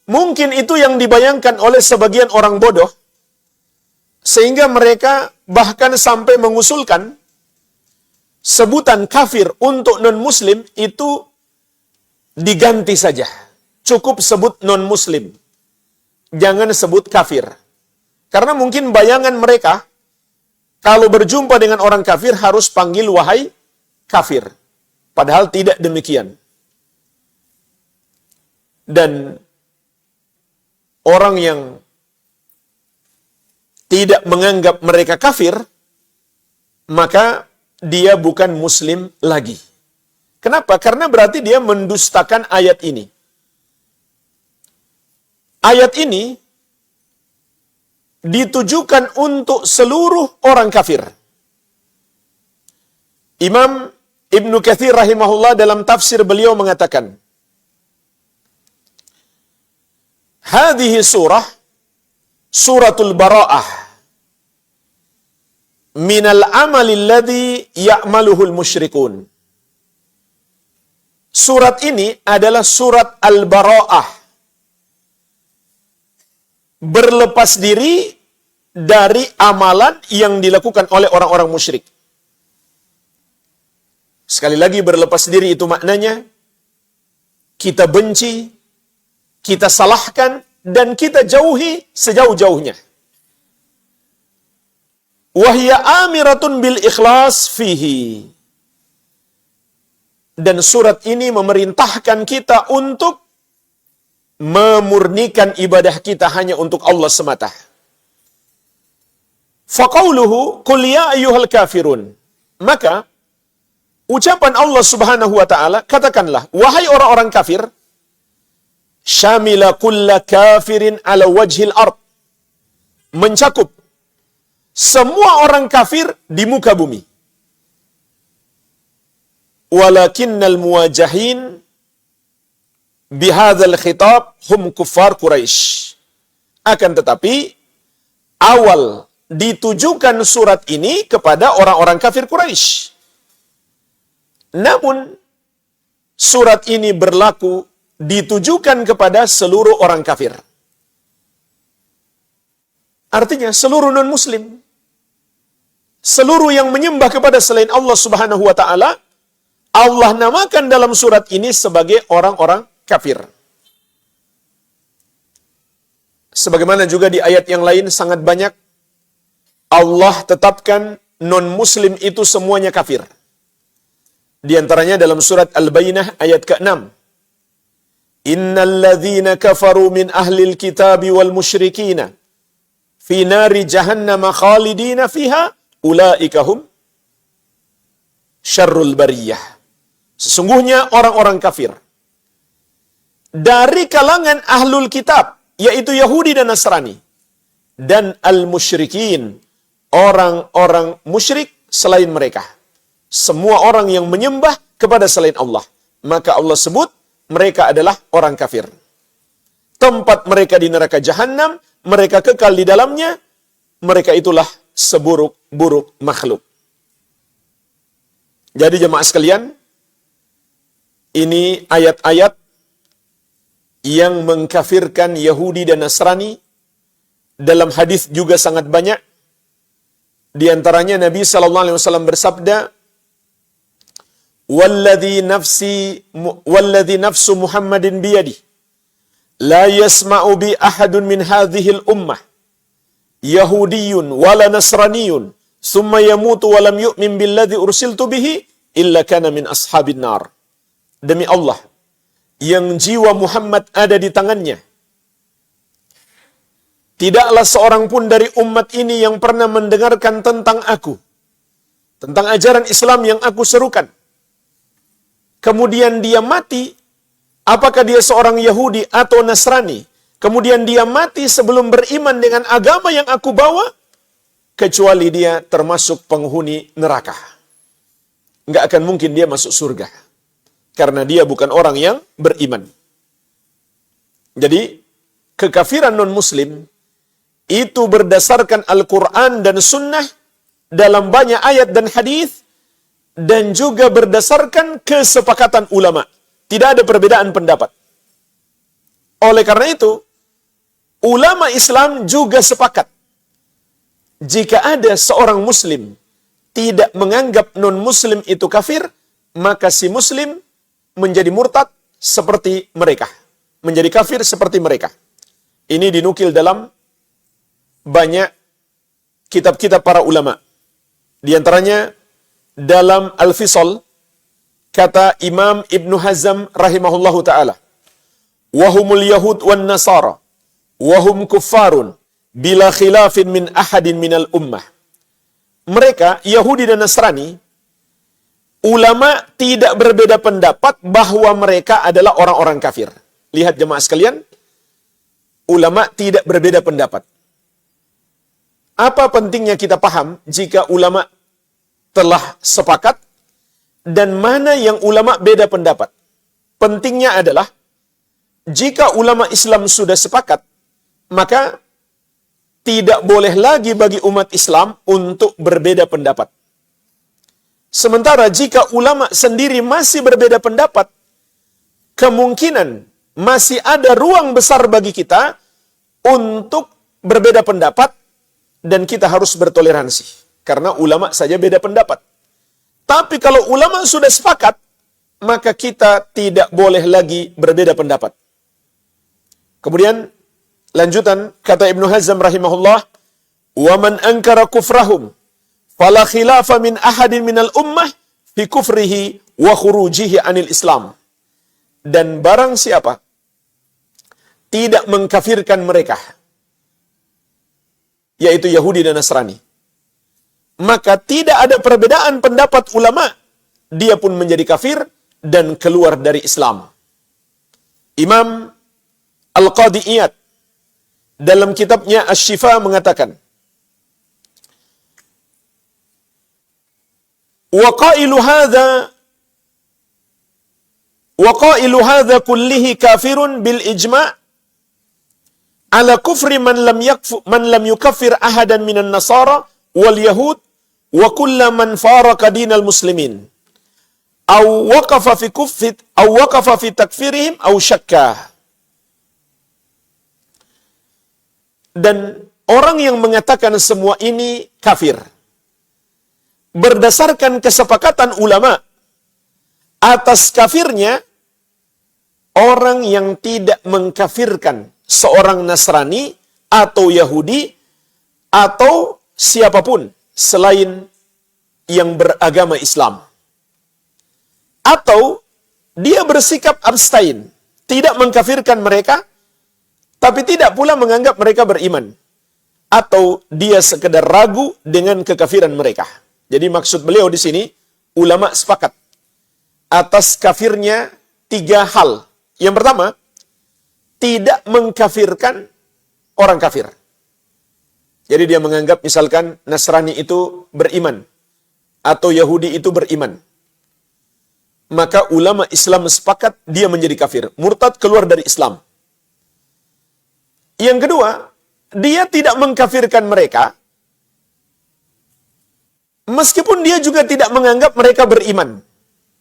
Mungkin itu yang dibayangkan oleh sebagian orang bodoh, sehingga mereka bahkan sampai mengusulkan sebutan kafir untuk non-muslim itu diganti saja. Cukup sebut non-muslim. Jangan sebut kafir. Karena mungkin bayangan mereka, kalau berjumpa dengan orang kafir harus panggil wahai kafir. Padahal tidak demikian. Dan orang yang tidak menganggap mereka kafir, maka dia bukan muslim lagi. Kenapa? Karena berarti dia mendustakan ayat ini. Ayat ini ditujukan untuk seluruh orang kafir. Imam Ibnu Katsir rahimahullah dalam tafsir beliau mengatakan, hadhihi surah suratul bara'ah minal amali alladhi ya'maluhul musyrikun. Surat ini adalah surat al-bara'ah, berlepas diri dari amalan yang dilakukan oleh orang-orang musyrik. Sekali lagi, berlepas diri itu maknanya kita benci, kita salahkan, dan kita jauhi sejauh-jauhnya. Wahya amiratun bil ikhlas fihi. Dan surat ini memerintahkan kita untuk memurnikan ibadah kita hanya untuk Allah semata. Faqauluhu qul ya ayyuhal kafirun. Maka ucapan Allah Subhanahu wa taala, katakanlah wahai orang-orang kafir, syamila kulla kafirin ala wajhil ard, mencakup semua orang kafir di muka bumi. Walakinnal muwajahin bihadzal khitab hum kuffar Quraisy. Akan tetapi awal ditujukan surat ini kepada orang-orang kafir Quraisy. Namun surat ini berlaku ditujukan kepada seluruh orang kafir. Artinya seluruh non-muslim, seluruh yang menyembah kepada selain Allah Subhanahu wa taala, Allah namakan dalam surat ini sebagai orang-orang kafir. Sebagaimana juga di ayat yang lain sangat banyak Allah tetapkan non-muslim itu semuanya kafir. Di antaranya dalam surat Al-Bayyinah ayat ke-6. Innal ladzina kafaru min ahlil kitabi wal musyrikina fi nari jahannam khalidina fiha ulaika hum syarrul bariyah. Sesungguhnya orang-orang kafir dari kalangan ahlul kitab, yaitu Yahudi dan Nasrani, dan al-musyrikin, orang-orang musyrik selain mereka. Semua orang yang menyembah kepada selain Allah, maka Allah sebut mereka adalah orang kafir. Tempat mereka di neraka jahanam, mereka kekal di dalamnya, mereka itulah seburuk-buruk makhluk. Jadi jemaah sekalian, ini ayat-ayat yang mengkafirkan Yahudi dan Nasrani. Dalam hadis juga sangat banyak. Di antaranya Nabi sallallahu alaihi wasallam bersabda, "Walladzi nafsu Muhammadin biyadi, la yasma'u bi ahadun min hadhihi al-ummah Yahudiyyun wala Nasraniyyun, thumma yamutu wa lam yu'min billadzi ursiltu bihi illa kana min ashabin nar." Demi Allah, yang jiwa Muhammad ada di tangannya, tidaklah seorang pun dari umat ini yang pernah mendengarkan tentang aku, tentang ajaran Islam yang aku serukan, kemudian dia mati, apakah dia seorang Yahudi atau Nasrani, kemudian dia mati sebelum beriman dengan agama yang aku bawa, kecuali dia termasuk penghuni neraka. Nggak akan mungkin dia masuk surga, karena dia bukan orang yang beriman. Jadi, kekafiran non-muslim itu berdasarkan Al-Quran dan Sunnah dalam banyak ayat dan hadis, dan juga berdasarkan kesepakatan ulama. Tidak ada perbedaan pendapat. Oleh karena itu, ulama Islam juga sepakat, jika ada seorang muslim tidak menganggap non-muslim itu kafir, maka si muslim menjadi murtad seperti mereka, menjadi kafir seperti mereka. Ini dinukil dalam banyak kitab-kitab para ulama. Di antaranya dalam Al-Fisal, kata Imam Ibn Hazm rahimahullahu ta'ala, "Wahumul Yahud wan Nasara, wahum kuffarun, bila khilafin min ahadin minal ummah." Mereka, Yahudi dan Nasrani, ulama tidak berbeda pendapat bahwa mereka adalah orang-orang kafir. Lihat jemaah sekalian, ulama tidak berbeda pendapat. Apa pentingnya kita paham jika ulama telah sepakat dan mana yang ulama beda pendapat? Pentingnya adalah jika ulama Islam sudah sepakat, maka tidak boleh lagi bagi umat Islam untuk berbeda pendapat. Sementara jika ulama sendiri masih berbeda pendapat, kemungkinan masih ada ruang besar bagi kita untuk berbeda pendapat, dan kita harus bertoleransi karena ulama saja beda pendapat. Tapi kalau ulama sudah sepakat, maka kita tidak boleh lagi berbeda pendapat. Kemudian lanjutan kata Ibnu Hazm rahimahullah, "Wa man ankara kufrahum fala khilafa min ahadin minal ummah fi kufrihi wa khurujihi anil Islam." Dan barang siapa tidak mengkafirkan mereka, yaitu Yahudi dan Nasrani, maka tidak ada perbedaan pendapat ulama, dia pun menjadi kafir dan keluar dari Islam. Imam Al-Qadi Iyad dalam kitabnya Asy-Syifa mengatakan, wa qailu hadza kullihi kafirun bil ijma' ala kufri man lam yukaffir ahadan minan nasara wal yahud wa kulla man faraka dinal muslimin aw waqafa fi takfirihim aw syakka. Dan orang yang mengatakan semua ini kafir berdasarkan kesepakatan ulama atas kafirnya orang yang tidak mengkafirkan seorang Nasrani atau Yahudi atau siapapun selain yang beragama Islam. Atau dia bersikap abstain, tidak mengkafirkan mereka, tapi tidak pula menganggap mereka beriman. Atau dia sekedar ragu dengan kekafiran mereka. Jadi maksud beliau di sini, ulama sepakat atas kafirnya 3 hal. Yang pertama, tidak mengkafirkan orang kafir. Jadi dia menganggap misalkan Nasrani itu beriman, atau Yahudi itu beriman. Maka ulama Islam sepakat dia menjadi kafir. Murtad, keluar dari Islam. Yang kedua, dia tidak mengkafirkan mereka, meskipun dia juga tidak menganggap mereka beriman.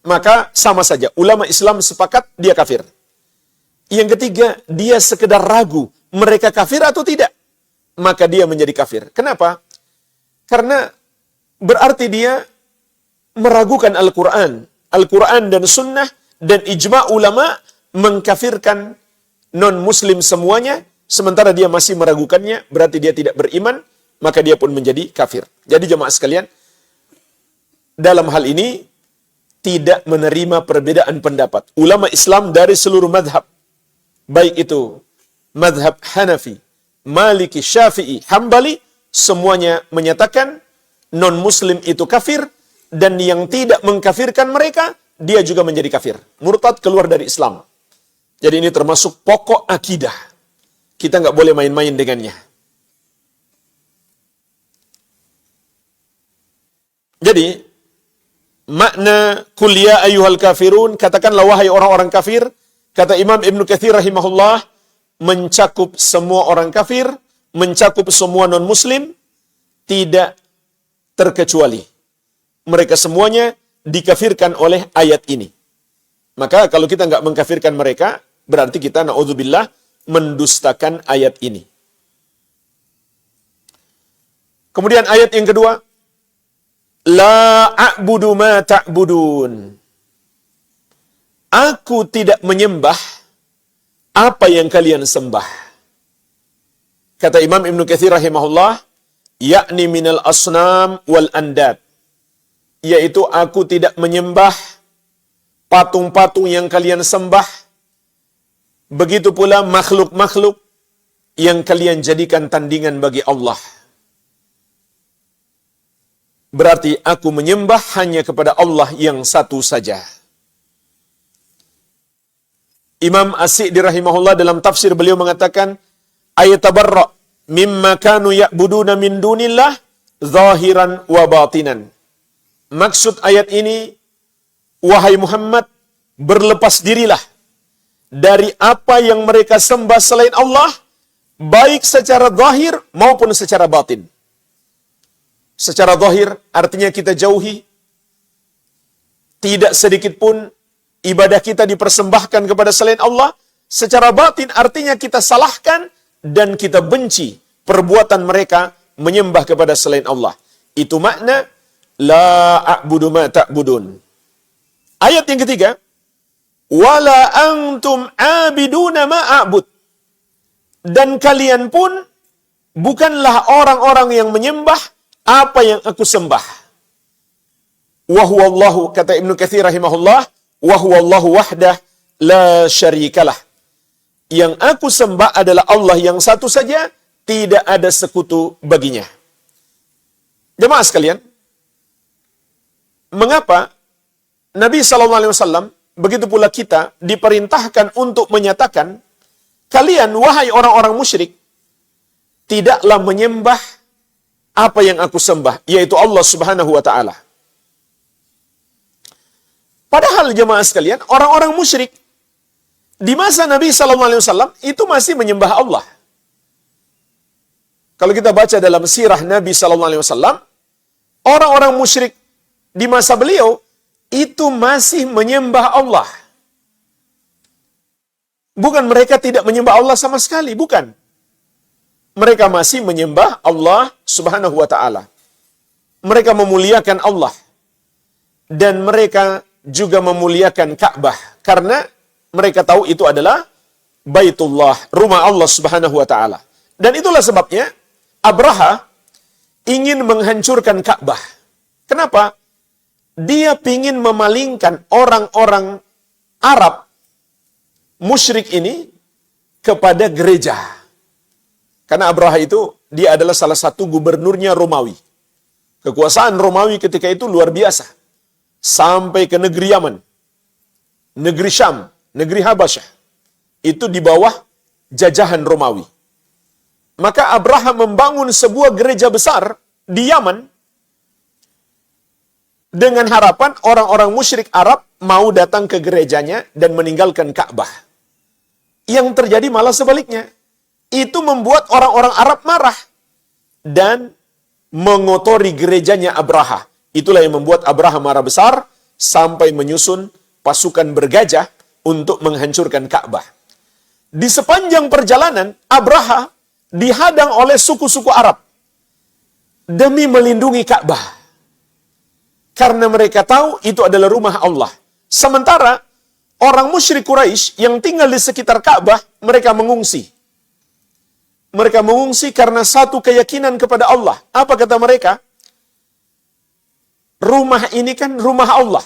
Maka sama saja, ulama Islam sepakat dia kafir. Yang ketiga, dia sekedar ragu, mereka kafir atau tidak. Maka dia menjadi kafir. Kenapa? Karena berarti dia meragukan Al-Quran. Al-Quran dan Sunnah dan ijma' ulama mengkafirkan non-muslim semuanya, sementara dia masih meragukannya, berarti dia tidak beriman, maka dia pun menjadi kafir. Jadi jemaah sekalian, dalam hal ini tidak menerima perbedaan pendapat. Ulama Islam dari seluruh madhab, baik itu madhab Hanafi, Maliki, Syafi'i, Hambali, semuanya menyatakan non-muslim itu kafir, dan yang tidak mengkafirkan mereka, dia juga menjadi kafir. Murtad, keluar dari Islam. Jadi ini termasuk pokok akidah. Kita nggak boleh main-main dengannya. Jadi, makna kuliah ayyuhal kafirun, katakanlah wahai orang-orang kafir, kata Imam Ibn Katsir rahimahullah, mencakup semua orang kafir, mencakup semua non-muslim, tidak terkecuali. Mereka semuanya dikafirkan oleh ayat ini. Maka kalau kita nggak mengkafirkan mereka, berarti kita na'udzubillah mendustakan ayat ini. Kemudian ayat yang kedua, la a'budu ma ta'budun. Aku tidak menyembah apa yang kalian sembah. Kata Imam Ibn Katsir rahimahullah, yakni minal asnam wal andad. Yaitu aku tidak menyembah patung-patung yang kalian sembah, begitu pula makhluk-makhluk yang kalian jadikan tandingan bagi Allah. Berarti aku menyembah hanya kepada Allah yang satu saja. Imam As-Sa'di rahimahullah dalam tafsir beliau mengatakan, ayatabarra mimma kanu ya'buduna min dunillah zahiran wa batinan. Maksud ayat ini, wahai Muhammad, berlepas dirilah dari apa yang mereka sembah selain Allah, baik secara zahir maupun secara batin. Secara zahir artinya kita jauhi, tidak sedikit pun ibadah kita dipersembahkan kepada selain Allah. Secara batin artinya kita salahkan dan kita benci perbuatan mereka menyembah kepada selain Allah. Itu makna la a'budu ma ta'budun. Ayat yang ketiga, wala antum abiduna ma a'bud. Dan kalian pun bukanlah orang-orang yang menyembah apa yang aku sembah. Wa huwa Allahu, kata Ibnu Katsir rahimahullah, wa huwa Allahu wahdah la syarikalah. Yang aku sembah adalah Allah yang satu saja, tidak ada sekutu baginya. Jemaah sekalian, mengapa Nabi SAW, begitu pula kita, diperintahkan untuk menyatakan, kalian, wahai orang-orang musyrik, tidaklah menyembah apa yang aku sembah, yaitu Allah Subhanahu wa ta'ala. Padahal jemaah sekalian, orang-orang musyrik di masa Nabi SAW itu masih menyembah Allah. Kalau kita baca dalam sirah Nabi sallallahu alaihi wasallam, orang-orang musyrik di masa beliau itu masih menyembah Allah. Bukan mereka tidak menyembah Allah sama sekali, bukan. Mereka masih menyembah Allah Subhanahu wa taala. Mereka memuliakan Allah. Dan mereka juga memuliakan Ka'bah karena mereka tahu itu adalah Baitullah, rumah Allah Subhanahu wa taala. Dan itulah sebabnya Abraha ingin menghancurkan Ka'bah. Kenapa? Dia ingin memalingkan orang-orang Arab musyrik ini kepada gereja. Karena Abraha itu, dia adalah salah satu gubernurnya Romawi. Kekuasaan Romawi ketika itu luar biasa. Sampai ke negeri Yaman, negeri Syam, negeri Habasyah. Itu di bawah jajahan Romawi. Maka Abraha membangun sebuah gereja besar di Yaman dengan harapan orang-orang musyrik Arab mau datang ke gerejanya dan meninggalkan Ka'bah. Yang terjadi malah sebaliknya. Itu membuat orang-orang Arab marah dan mengotori gerejanya Abraha. Itulah yang membuat Abraha marah besar sampai menyusun pasukan bergajah untuk menghancurkan Ka'bah. Di sepanjang perjalanan, Abraha dihadang oleh suku-suku Arab demi melindungi Ka'bah. Karena mereka tahu itu adalah rumah Allah. Sementara orang musyrik Quraisy yang tinggal di sekitar Ka'bah, mereka mengungsi. Mereka mengungsi karena satu keyakinan kepada Allah. Apa kata mereka? Rumah ini kan rumah Allah.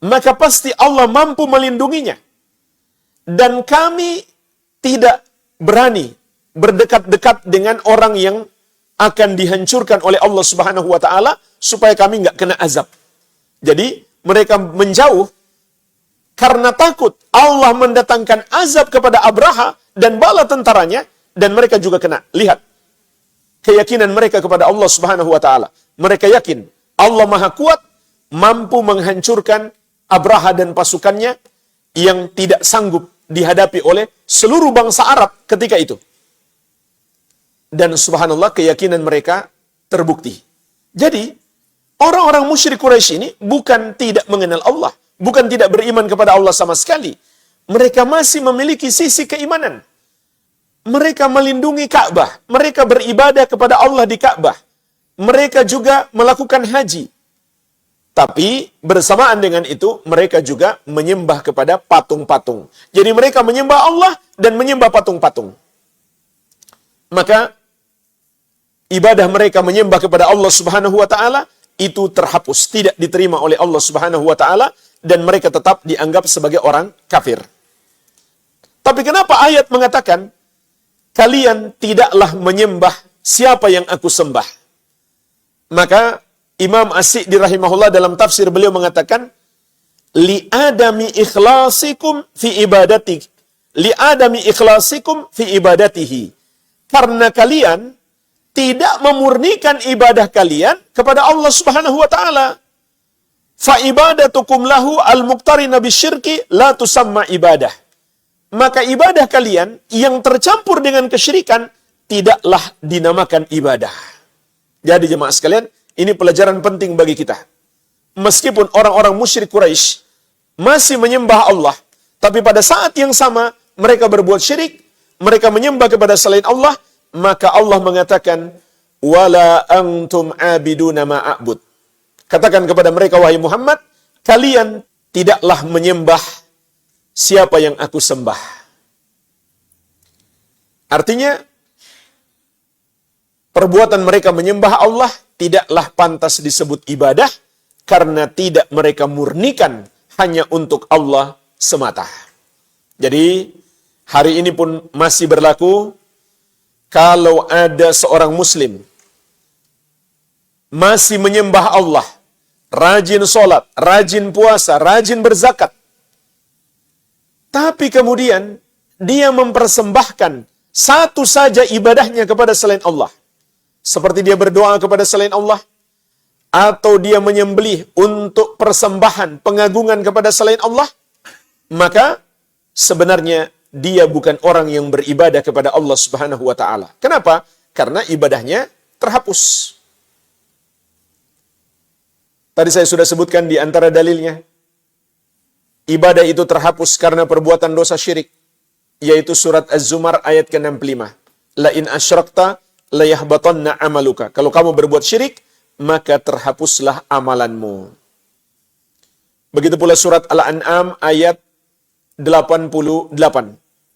Maka pasti Allah mampu melindunginya. Dan kami tidak berani berdekat-dekat dengan orang yang akan dihancurkan oleh Allah Subhanahu wa taala supaya kami nggak kena azab. Jadi mereka menjauh karena takut Allah mendatangkan azab kepada Abraha dan bala tentaranya dan mereka juga kena. Lihat keyakinan mereka kepada Allah Subhanahu wa taala. Mereka yakin Allah Maha Kuat, mampu menghancurkan Abraha dan pasukannya yang tidak sanggup dihadapi oleh seluruh bangsa Arab ketika itu. Dan subhanallah keyakinan mereka terbukti. Jadi, orang-orang musyrik Quraisy ini bukan tidak mengenal Allah, bukan tidak beriman kepada Allah sama sekali. Mereka masih memiliki sisi keimanan. Mereka melindungi Ka'bah, mereka beribadah kepada Allah di Ka'bah. Mereka juga melakukan haji. Tapi bersamaan dengan itu mereka juga menyembah kepada patung-patung. Jadi mereka menyembah Allah dan menyembah patung-patung. Maka ibadah mereka menyembah kepada Allah Subhanahu wa taala itu terhapus, tidak diterima oleh Allah Subhanahu wa taala dan mereka tetap dianggap sebagai orang kafir. Tapi kenapa ayat mengatakan kalian tidaklah menyembah siapa yang aku sembah? Maka Imam As-Sa'di rahimahullah dalam tafsir beliau mengatakan li adami ikhlasikum fi ibadati li adami ikhlasikum fi ibadatihi, karena kalian tidak memurnikan ibadah kalian kepada Allah Subhanahu wa taala. Fa ibadatukum lahu al-muqtarina bisyirki la tusamma ibadah. Maka ibadah kalian yang tercampur dengan kesyirikan tidaklah dinamakan ibadah. Jadi jemaah sekalian, ini pelajaran penting bagi kita. Meskipun orang-orang musyrik Quraisy masih menyembah Allah, tapi pada saat yang sama mereka berbuat syirik, mereka menyembah kepada selain Allah, maka Allah mengatakan wala antum abiduna ma a'bud. Katakan kepada mereka, wahai Muhammad, kalian tidaklah menyembah siapa yang aku sembah. Artinya perbuatan mereka menyembah Allah tidaklah pantas disebut ibadah karena tidak mereka murnikan hanya untuk Allah semata. Jadi hari ini pun masih berlaku, kalau ada seorang muslim masih menyembah Allah, rajin sholat, rajin puasa, rajin berzakat, tapi kemudian dia mempersembahkan satu saja ibadahnya kepada selain Allah, seperti dia berdoa kepada selain Allah, atau dia menyembelih untuk persembahan pengagungan kepada selain Allah, maka sebenarnya dia bukan orang yang beribadah kepada Allah Subhanahu wa taala. Kenapa? Karena ibadahnya terhapus. Tadi saya sudah sebutkan di antara dalilnya. Ibadah itu terhapus karena perbuatan dosa syirik. Yaitu surat Az-Zumar ayat ke-65. La in asyrakta la yahbatanna amaluka. Kalau kamu berbuat syirik, maka terhapuslah amalanmu. Begitu pula surat Al-An'am ayat 88.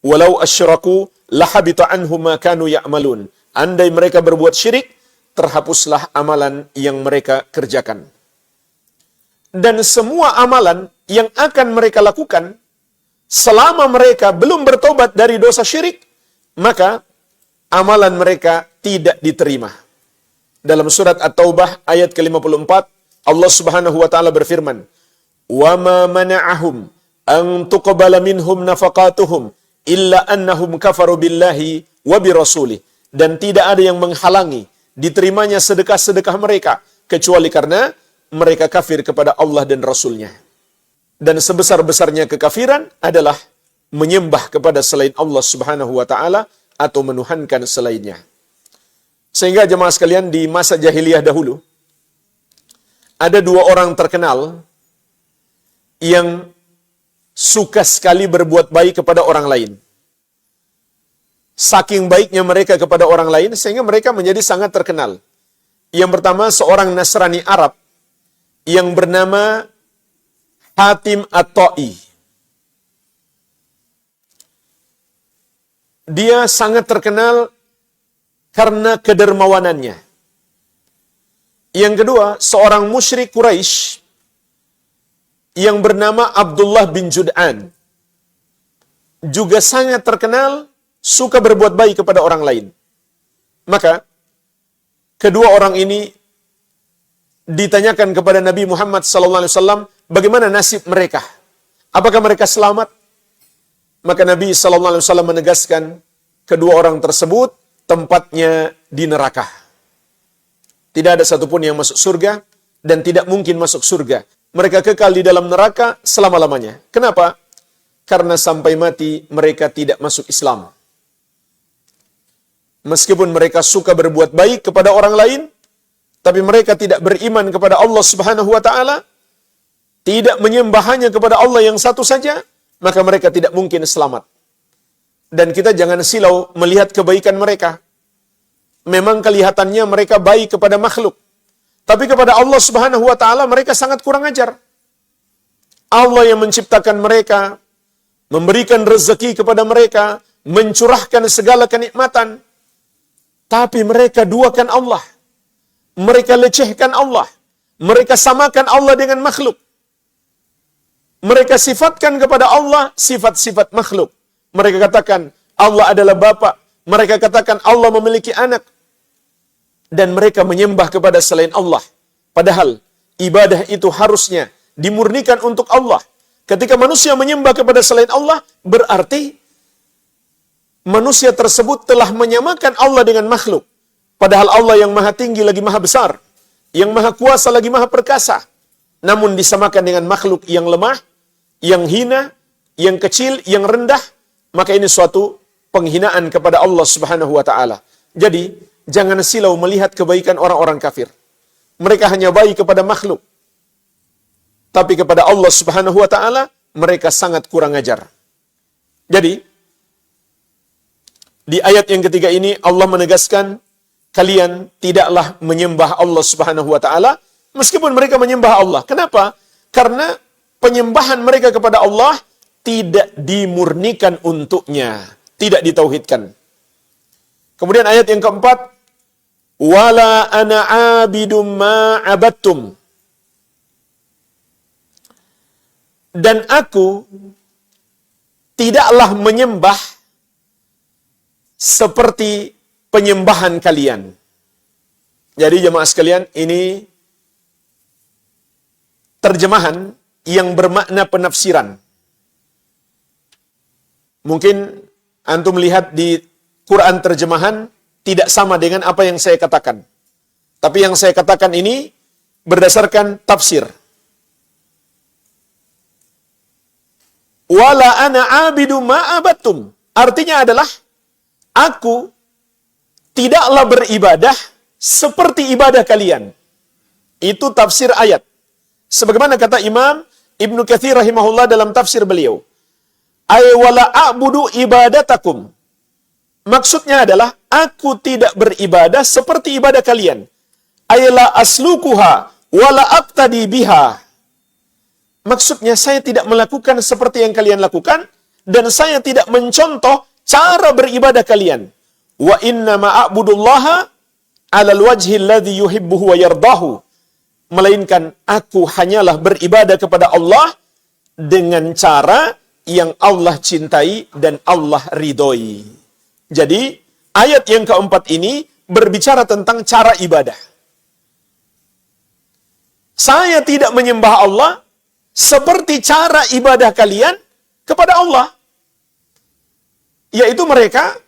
Walau asyraku lahabita anhum ma kanu ya'malun. Andai mereka berbuat syirik, terhapuslah amalan yang mereka kerjakan. Dan semua amalan yang akan mereka lakukan selama mereka belum bertobat dari dosa syirik, maka amalan mereka tidak diterima. Dalam surat At-Taubah ayat ke-54, Allah Subhanahu wa taala berfirman, "Wa ma mana'ahum an tuqbala minhum nafaqatuhum illa annahum kafaru billahi wa birasulih." Dan tidak ada yang menghalangi diterimanya sedekah-sedekah mereka kecuali karena mereka kafir kepada Allah dan Rasulnya. Dan sebesar-besarnya kekafiran adalah menyembah kepada selain Allah Subhanahu wa taala atau menuhankan selainnya. Sehingga jemaah sekalian, di masa jahiliyah dahulu ada dua orang terkenal yang suka sekali berbuat baik kepada orang lain. Saking baiknya mereka kepada orang lain sehingga mereka menjadi sangat terkenal. Yang pertama, seorang Nasrani Arab yang bernama Hatim At-Ta'i. Dia sangat terkenal karena kedermawanannya. Yang kedua, seorang musyrik Quraisy yang bernama Abdullah bin Jud'an. Juga sangat terkenal suka berbuat baik kepada orang lain. Maka, kedua orang ini ditanyakan kepada Nabi Muhammad SAW, bagaimana nasib mereka? Apakah mereka selamat? Maka Nabi SAW menegaskan, kedua orang tersebut tempatnya di neraka. Tidak ada satupun yang masuk surga, dan tidak mungkin masuk surga. Mereka kekal di dalam neraka selama-lamanya. Kenapa? Karena sampai mati mereka tidak masuk Islam. Meskipun mereka suka berbuat baik kepada orang lain, tapi mereka tidak beriman kepada Allah Subhanahu wa taala, tidak menyembah hanya kepada Allah yang satu saja, maka mereka tidak mungkin selamat. Dan kita jangan silau melihat kebaikan mereka. Memang kelihatannya mereka baik kepada makhluk, tapi kepada Allah Subhanahu wa taala mereka sangat kurang ajar. Allah yang menciptakan mereka, memberikan rezeki kepada mereka, mencurahkan segala kenikmatan, tapi mereka duakan Allah. Mereka lecehkan Allah. Mereka samakan Allah dengan makhluk. Mereka sifatkan kepada Allah sifat-sifat makhluk. Mereka katakan Allah adalah Bapa. Mereka katakan Allah memiliki anak. Dan mereka menyembah kepada selain Allah. Padahal ibadah itu harusnya dimurnikan untuk Allah. Ketika manusia menyembah kepada selain Allah, berarti manusia tersebut telah menyamakan Allah dengan makhluk. Padahal Allah yang maha tinggi lagi maha besar. Yang maha kuasa lagi maha perkasa. Namun disamakan dengan makhluk yang lemah, yang hina, yang kecil, yang rendah. Maka ini suatu penghinaan kepada Allah Subhanahu wa ta'ala. Jadi, jangan silau melihat kebaikan orang-orang kafir. Mereka hanya baik kepada makhluk. Tapi kepada Allah Subhanahu wa ta'ala, mereka sangat kurang ajar. Jadi, di ayat yang ketiga ini Allah menegaskan, kalian tidaklah menyembah Allah Subhanahu wa taala meskipun mereka menyembah Allah. Kenapa? Karena penyembahan mereka kepada Allah tidak dimurnikan untuknya, tidak ditauhidkan. Kemudian ayat yang keempat, wala ana abidum ma abattum. Dan aku tidaklah menyembah seperti penyembahan kalian. Jadi jemaah sekalian, ini terjemahan yang bermakna penafsiran. Mungkin antum lihat di Quran terjemahan tidak sama dengan apa yang saya katakan. Tapi yang saya katakan ini berdasarkan tafsir. Wala ana abidu ma abattum. Artinya adalah aku tidaklah beribadah seperti ibadah kalian. Itu tafsir ayat. Sebagaimana kata Imam Ibnu Katsir rahimahullah dalam tafsir beliau, ay wala a'budu ibadatakum. Maksudnya adalah aku tidak beribadah seperti ibadah kalian. Ay la aslukuha wala aqtadi biha. Maksudnya saya tidak melakukan seperti yang kalian lakukan dan saya tidak mencontoh cara beribadah kalian. Wa inna ma'abudullaha 'alal wajhi alladhi yuhibbuhu wa yardahu. Melainkan aku hanyalah beribadah kepada Allah dengan cara yang Allah cintai dan Allah ridhoi. Jadi, ayat yang keempat ini berbicara tentang cara ibadah. Saya tidak menyembah Allah seperti cara ibadah kalian kepada Allah. Yaitu mereka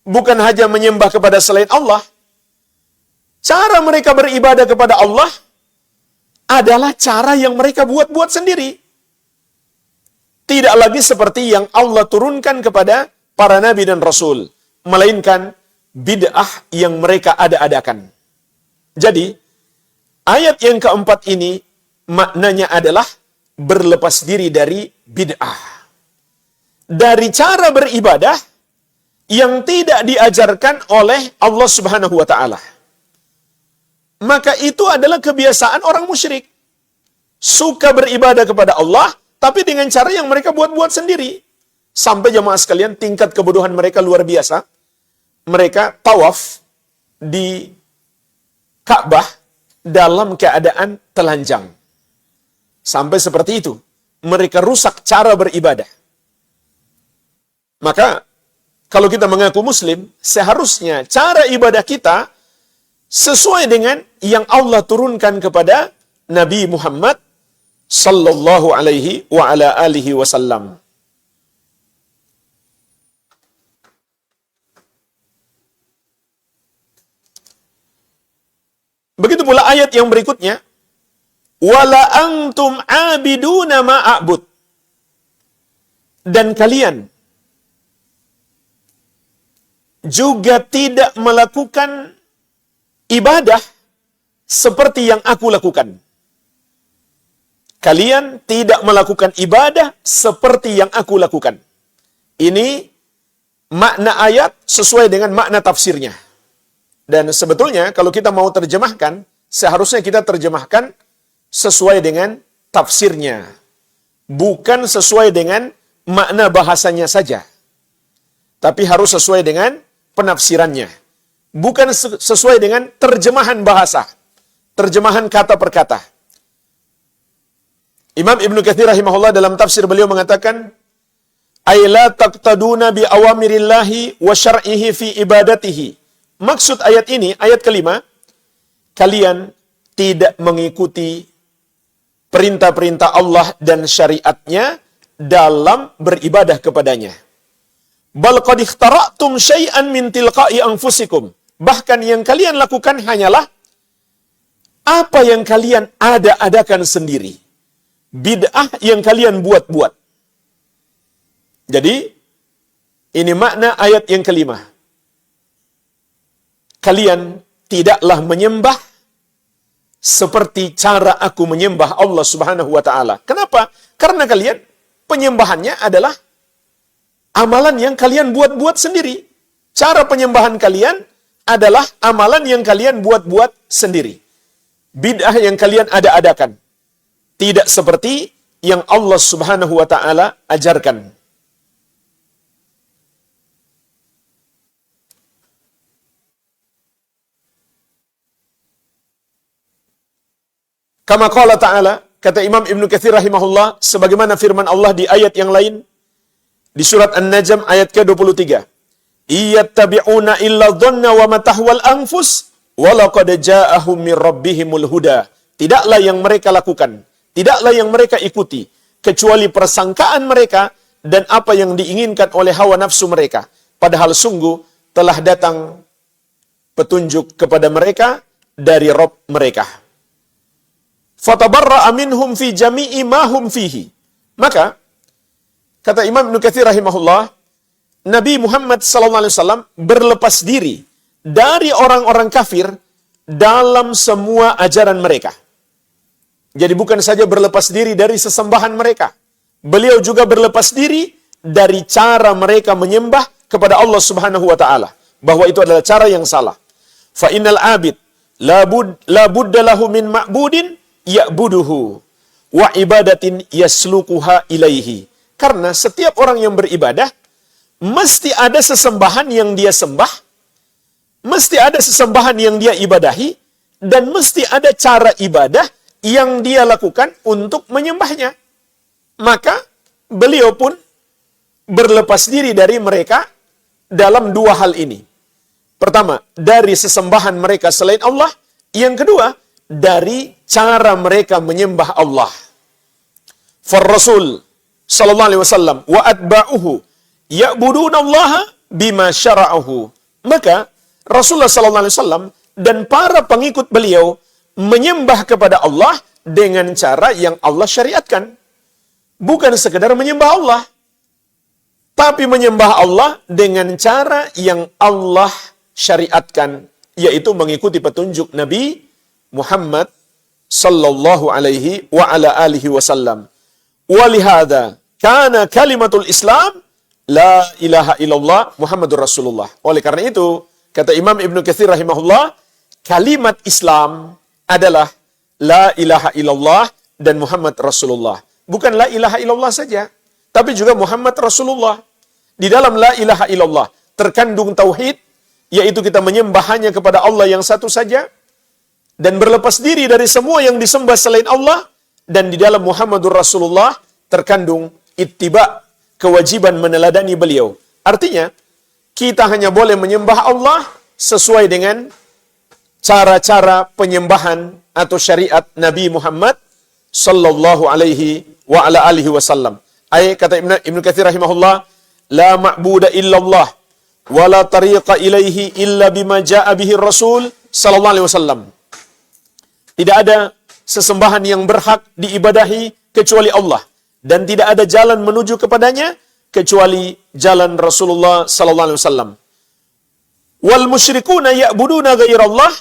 bukan hanya menyembah kepada selain Allah. Cara mereka beribadah kepada Allah adalah cara yang mereka buat-buat sendiri. Tidak lagi seperti yang Allah turunkan kepada para nabi dan rasul, melainkan bid'ah yang mereka ada-adakan. Jadi, ayat yang keempat ini maknanya adalah berlepas diri dari bid'ah. Dari cara beribadah yang tidak diajarkan oleh Allah Subhanahu wa ta'ala. Maka itu adalah kebiasaan orang musyrik. Suka beribadah kepada Allah, tapi dengan cara yang mereka buat-buat sendiri. Sampai jemaah sekalian, tingkat kebodohan mereka luar biasa. Mereka tawaf di Ka'bah dalam keadaan telanjang. Sampai seperti itu. Mereka rusak cara beribadah. Maka, kalau kita mengaku muslim, seharusnya cara ibadah kita sesuai dengan yang Allah turunkan kepada Nabi Muhammad sallallahu alaihi wa ala alihi wasallam. Begitu pula ayat yang berikutnya, wala antum abiduna ma a'bud. Dan kalian juga tidak melakukan ibadah seperti yang aku lakukan. Kalian tidak melakukan ibadah seperti yang aku lakukan. Ini makna ayat sesuai dengan makna tafsirnya. Dan sebetulnya kalau kita mau terjemahkan, seharusnya kita terjemahkan sesuai dengan tafsirnya. Bukan sesuai dengan makna bahasanya saja. Tapi harus sesuai dengan penafsirannya. Bukan sesuai dengan terjemahan bahasa. Terjemahan kata per kata. Imam Ibnu Katsir rahimahullah dalam tafsir beliau mengatakan, ay la taqtaduna bi awamirillahi wa syar'ihi fi ibadatihi. Maksud ayat ini, ayat kelima, kalian tidak mengikuti perintah-perintah Allah dan syariatnya dalam beribadah kepadanya. Bal qad ikhtara'tum syai'an min tilqa'i anfusikum. Bahkan yang kalian lakukan hanyalah apa yang kalian ada-adakan sendiri. Bid'ah yang kalian buat-buat. Jadi, ini makna ayat yang kelima. Kalian tidaklah menyembah seperti cara aku menyembah Allah Subhanahu wa ta'ala. Kenapa? Karena kalian penyembahannya adalah amalan yang kalian buat-buat sendiri. Cara penyembahan kalian adalah amalan yang kalian buat-buat sendiri. Bid'ah yang kalian ada-adakan. Tidak seperti yang Allah Subhanahu wa ta'ala ajarkan. Kama qala ta'ala, kata Imam Ibnu Katsir rahimahullah, sebagaimana firman Allah di ayat yang lain, di surat An-Najm ayat ke-23. Iyattabi'una illa dhanna wa matahwal anfus, wa laqad ja'ahum min rabbihimul huda. Tidaklah yang mereka lakukan, tidaklah yang mereka ikuti, kecuali persangkaan mereka dan apa yang diinginkan oleh hawa nafsu mereka. Padahal sungguh telah datang petunjuk kepada mereka dari Rabb mereka. Fatabarra'a minhum fi jami'i ma hum fihi. Maka, kata Imam Ibnu Katsir rahimahullah, Nabi Muhammad sallallahu alaihi wasallam berlepas diri dari orang-orang kafir dalam semua ajaran mereka. Jadi bukan saja berlepas diri dari sesembahan mereka, beliau juga berlepas diri dari cara mereka menyembah kepada Allah Subhanahu wa taala, bahwa itu adalah cara yang salah. Fa innal abid la budda lahu min ma'budin ya'buduhu wa ibadatin yaslukuha ilaihi. Karena setiap orang yang beribadah mesti ada sesembahan yang dia sembah, mesti ada sesembahan yang dia ibadahi, dan mesti ada cara ibadah yang dia lakukan untuk menyembahnya. Maka beliau pun berlepas diri dari mereka dalam dua hal ini. Pertama, dari sesembahan mereka selain Allah. Yang kedua, dari cara mereka menyembah Allah. Rasul sallallahu alaihi wasallam wa atba'uhu ya'budunallaha bima syara'ahu. Maka Rasulullah sallallahu alaihi wasallam dan para pengikut beliau menyembah kepada Allah dengan cara yang Allah syariatkan. Bukan sekedar menyembah Allah, tapi menyembah Allah dengan cara yang Allah syariatkan, yaitu mengikuti petunjuk Nabi Muhammad sallallahu alaihi wa ala alihi wasallam. Walihada kana kalimatul Islam la ilaha illallah Muhammadur Rasulullah. Oleh karena itu, kata Imam Ibnu Katsir rahimahullah, kalimat Islam adalah la ilaha illallah dan Muhammad Rasulullah. Bukan la ilaha illallah saja, tapi juga Muhammad Rasulullah. Di dalam la ilaha illallah terkandung tauhid, yaitu kita menyembah hanya kepada Allah yang satu saja, dan berlepas diri dari semua yang disembah selain Allah. Dan di dalam Muhammadur Rasulullah terkandung ittiba, kewajiban meneladani beliau. Artinya, kita hanya boleh menyembah Allah sesuai dengan cara-cara penyembahan atau syariat Nabi Muhammad sallallahu alaihi wa ala alihi wasallam. Kata Ibnu Katsir rahimahullah, la ma'buda illallah wa la tariqa ilaihi illa bima jaa bihi Rasul sallallahu alaihi wasallam. Tidak ada sesembahan yang berhak diibadahi kecuali Allah, dan tidak ada jalan menuju kepadanya kecuali jalan Rasulullah sallallahu alaihi wasallam. Wal musyrikuna ya'buduna ghairallah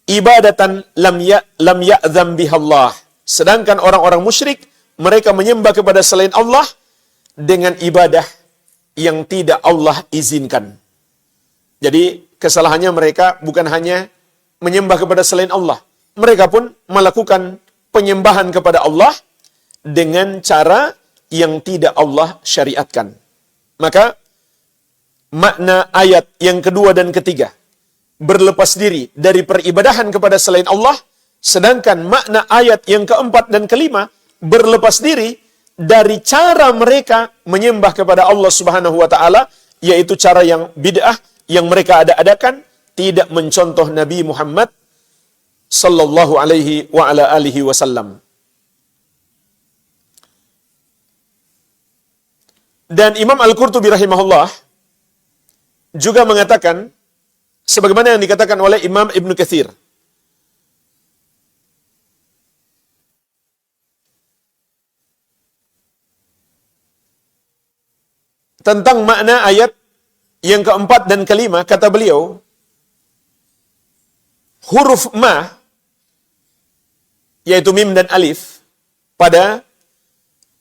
ibadatan lam ya'zam bihallah. Sedangkan orang-orang musyrik, mereka menyembah kepada selain Allah dengan ibadah yang tidak Allah izinkan. Jadi kesalahannya mereka bukan hanya menyembah kepada selain Allah, mereka pun melakukan penyembahan kepada Allah dengan cara yang tidak Allah syariatkan. Maka makna ayat yang kedua dan ketiga, berlepas diri dari peribadahan kepada selain Allah, sedangkan makna ayat yang keempat dan kelima, berlepas diri dari cara mereka menyembah kepada Allah Subhanahu wa taala, yaitu cara yang bid'ah yang mereka ada-adakan, tidak mencontoh Nabi Muhammad sallallahu alaihi wa ala alihi wasallam. Dan Imam Al-Qurtubi rahimahullah juga mengatakan sebagaimana yang dikatakan oleh Imam Ibnu Katsir, tentang makna ayat yang keempat dan kelima. Kata beliau, huruf ma, yaitu mim dan alif, pada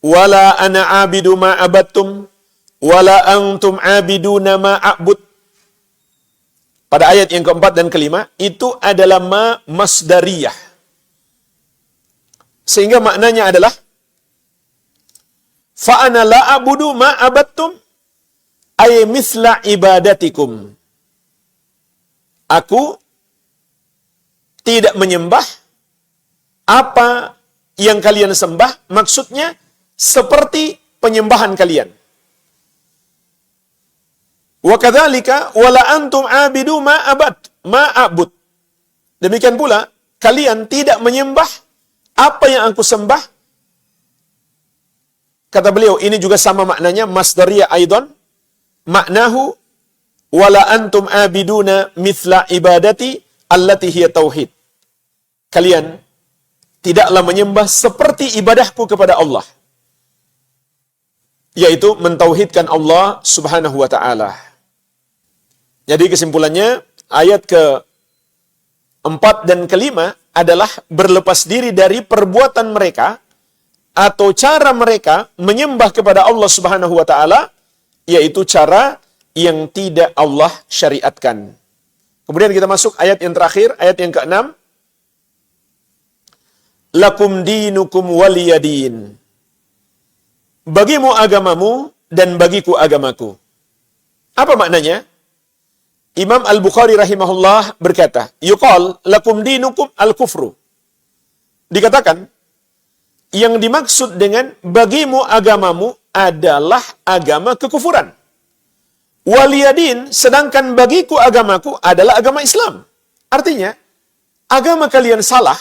wala ana abidu ma abattum wala antum abiduna ma a'bud, pada ayat yang keempat dan kelima, itu adalah ma masdariyah. Sehingga maknanya adalah fa ana la a'budu ma abattum ay misla ibadatikum. Aku tidak menyembah apa yang kalian sembah, maksudnya seperti penyembahan kalian. Wa kadzalika wala antum abidu ma a'bud. Demikian pula kalian tidak menyembah apa yang aku sembah. Kata beliau, ini juga sama maknanya, masdariyah aidan. Maknahu wala antum abiduna mithla ibadati allati hiya tauhid. Kalian tidaklah menyembah seperti ibadahku kepada Allah, yaitu mentauhidkan Allah Subhanahu wa taala. Jadi kesimpulannya, ayat ke-4 dan ke-5 adalah berlepas diri dari perbuatan mereka atau cara mereka menyembah kepada Allah Subhanahu wa taala, yaitu cara yang tidak Allah syariatkan. Kemudian kita masuk ayat yang terakhir, ayat yang ke-6. Lakum dinukum waliyadin. Bagimu agamamu dan bagiku agamaku. Apa maknanya? Imam Al-Bukhari rahimahullah berkata, yuqal lakum dinukum al-kufru. Dikatakan, yang dimaksud dengan bagimu agamamu adalah agama kekufuran. Waliyadin, sedangkan bagiku agamaku adalah agama Islam. Artinya, agama kalian salah,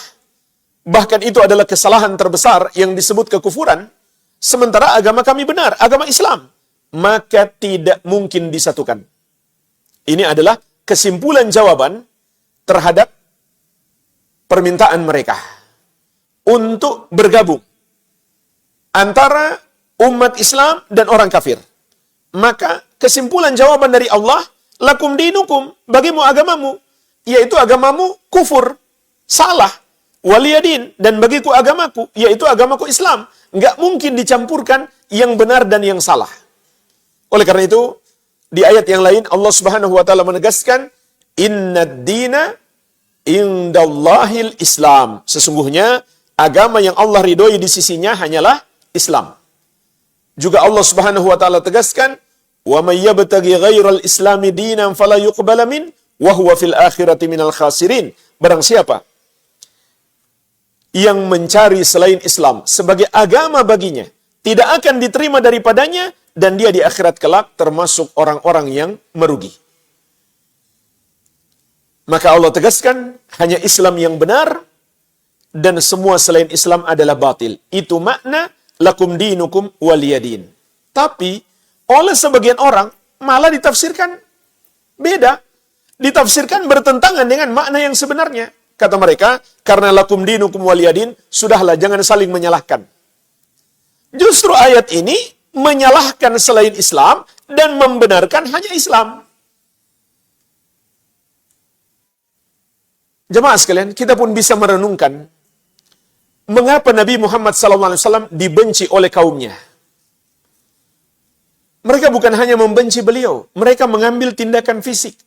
bahkan itu adalah kesalahan terbesar yang disebut kekufuran, sementara agama kami benar, agama Islam. Maka tidak mungkin disatukan. Ini adalah kesimpulan jawaban terhadap permintaan mereka untuk bergabung antara umat Islam dan orang kafir. Maka kesimpulan jawaban dari Allah, lakum dinukum, bagimu agamamu, yaitu agamamu kufur, salah, waliyadin, dan bagiku agamaku, yaitu agamaku Islam. Nggak mungkin dicampurkan yang benar dan yang salah. Oleh karena itu, di ayat yang lain Allah Subhanahu wa taala menegaskan, innad dina indallahil Islam. Sesungguhnya agama yang Allah ridhoi di sisinya hanyalah Islam. Juga Allah Subhanahu wa taala tegaskan, wa may yabtaghi ghairal islami dinan fala yuqbala min wa huwa fil akhirati minal khasirin. Barang siapa yang mencari selain Islam sebagai agama baginya, tidak akan diterima daripadanya, dan dia di akhirat kelak termasuk orang-orang yang merugi. Maka Allah tegaskan, hanya Islam yang benar, dan semua selain Islam adalah batil. Itu makna lakum dinukum waliyadin. Tapi, oleh sebagian orang, malah ditafsirkan beda. Ditafsirkan bertentangan dengan makna yang sebenarnya. Kata mereka, karena lakum dinukum waliyadin, sudahlah, jangan saling menyalahkan. Justru ayat ini menyalahkan selain Islam dan membenarkan hanya Islam. Jemaah sekalian, kita pun bisa merenungkan mengapa Nabi Muhammad SAW dibenci oleh kaumnya. Mereka bukan hanya membenci beliau, mereka mengambil tindakan fisik.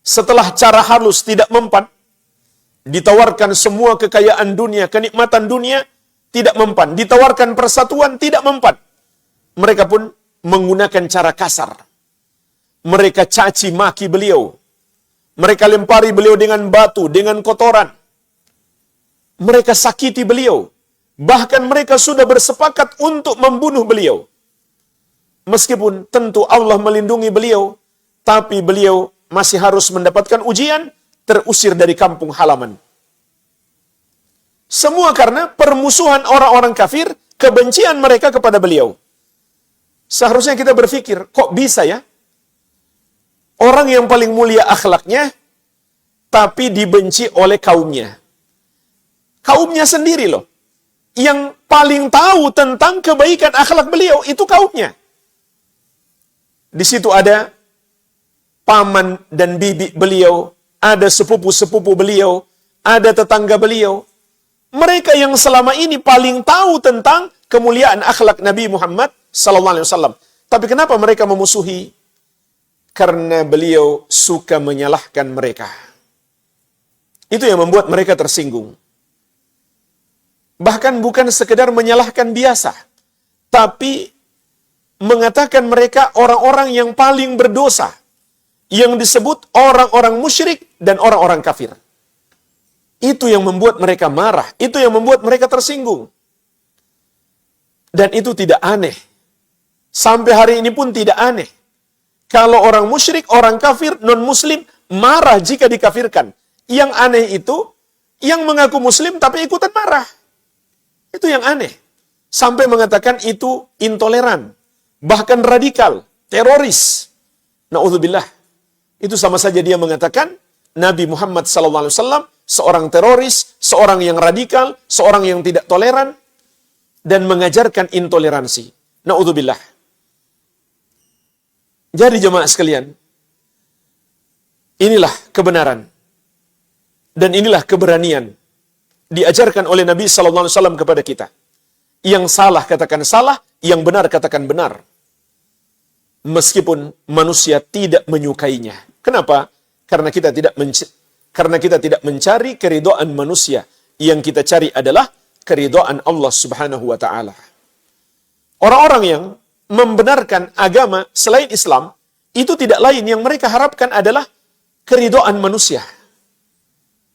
Setelah cara halus tidak mempan, ditawarkan semua kekayaan dunia, kenikmatan dunia, tidak mempan. Ditawarkan persatuan, tidak mempan. Mereka pun menggunakan cara kasar. Mereka caci maki beliau. Mereka lempari beliau dengan batu, dengan kotoran. Mereka sakiti beliau. Bahkan mereka sudah bersepakat untuk membunuh beliau. Meskipun tentu Allah melindungi beliau, tapi beliau masih harus mendapatkan ujian, terusir dari kampung halaman. Semua karena permusuhan orang-orang kafir, kebencian mereka kepada beliau. Seharusnya kita berpikir, kok bisa ya? Orang yang paling mulia akhlaknya, tapi dibenci oleh kaumnya. Kaumnya sendiri loh. Yang paling tahu tentang kebaikan akhlak beliau, itu kaumnya. Di situ ada paman dan bibi beliau, ada sepupu-sepupu beliau, ada tetangga beliau. Mereka yang selama ini paling tahu tentang kemuliaan akhlak Nabi Muhammad SAW. Tapi kenapa mereka memusuhi? Karena beliau suka menyalahkan mereka. Itu yang membuat mereka tersinggung. Bahkan bukan sekedar menyalahkan biasa, tapi mengatakan mereka orang-orang yang paling berdosa, yang disebut orang-orang musyrik dan orang-orang kafir. Itu yang membuat mereka marah, itu yang membuat mereka tersinggung. Dan itu tidak aneh. Sampai hari ini pun tidak aneh. Kalau orang musyrik, orang kafir, non-muslim marah jika dikafirkan. Yang aneh itu, yang mengaku muslim tapi ikutan marah. Itu yang aneh. Sampai mengatakan itu intoleran. Bahkan radikal, teroris. Na'udzubillah. Itu sama saja dia mengatakan Nabi Muhammad SAW seorang teroris, seorang yang radikal, seorang yang tidak toleran, dan mengajarkan intoleransi. Na'udzubillah. Jadi jemaah sekalian, Inilah kebenaran. Dan inilah keberanian diajarkan oleh Nabi sallallahu alaihi wasallam kepada kita. Yang salah katakan salah, yang benar katakan benar. Meskipun manusia tidak menyukainya. Kenapa? Karena kita tidak mencari keridhaan manusia. Yang kita cari adalah keridhaan Allah Subhanahu wa taala. Orang-orang yang membenarkan agama selain Islam, itu tidak lain yang mereka harapkan adalah keridhaan manusia.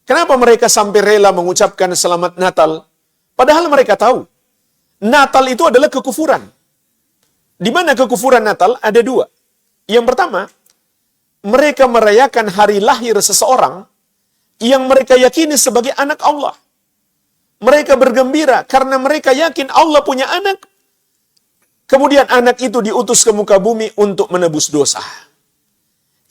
Kenapa mereka sampai rela mengucapkan selamat Natal? Padahal mereka tahu, Natal itu adalah kekufuran. Di mana kekufuran Natal? Ada dua. Yang pertama, mereka merayakan hari lahir seseorang yang mereka yakini sebagai anak Allah. Mereka bergembira karena mereka yakin Allah punya anak. Kemudian anak itu diutus ke muka bumi untuk menebus dosa.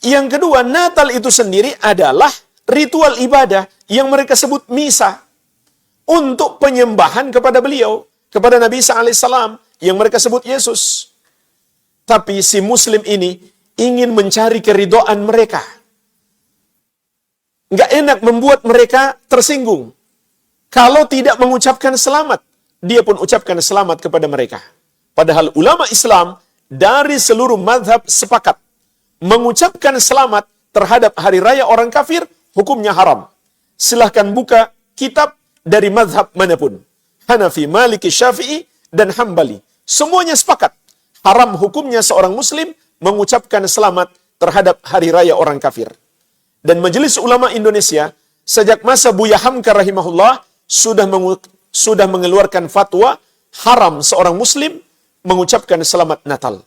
Yang kedua, Natal itu sendiri adalah ritual ibadah yang mereka sebut misa untuk penyembahan kepada beliau, kepada Nabi Isa alaihissalam yang mereka sebut Yesus. Tapi si Muslim ini ingin mencari keridhaan mereka. Nggak enak membuat mereka tersinggung. Kalau tidak mengucapkan selamat, dia pun ucapkan selamat kepada mereka. Padahal ulama Islam dari seluruh mazhab sepakat mengucapkan selamat terhadap hari raya orang kafir hukumnya haram. Silahkan buka kitab dari mazhab manapun. Hanafi, Maliki, Syafi'i, dan Hambali. Semuanya sepakat. Haram hukumnya seorang muslim mengucapkan selamat terhadap hari raya orang kafir. Dan Majelis Ulama Indonesia sejak masa Buya Hamka rahimahullah sudah mengeluarkan fatwa haram seorang muslim mengucapkan selamat Natal.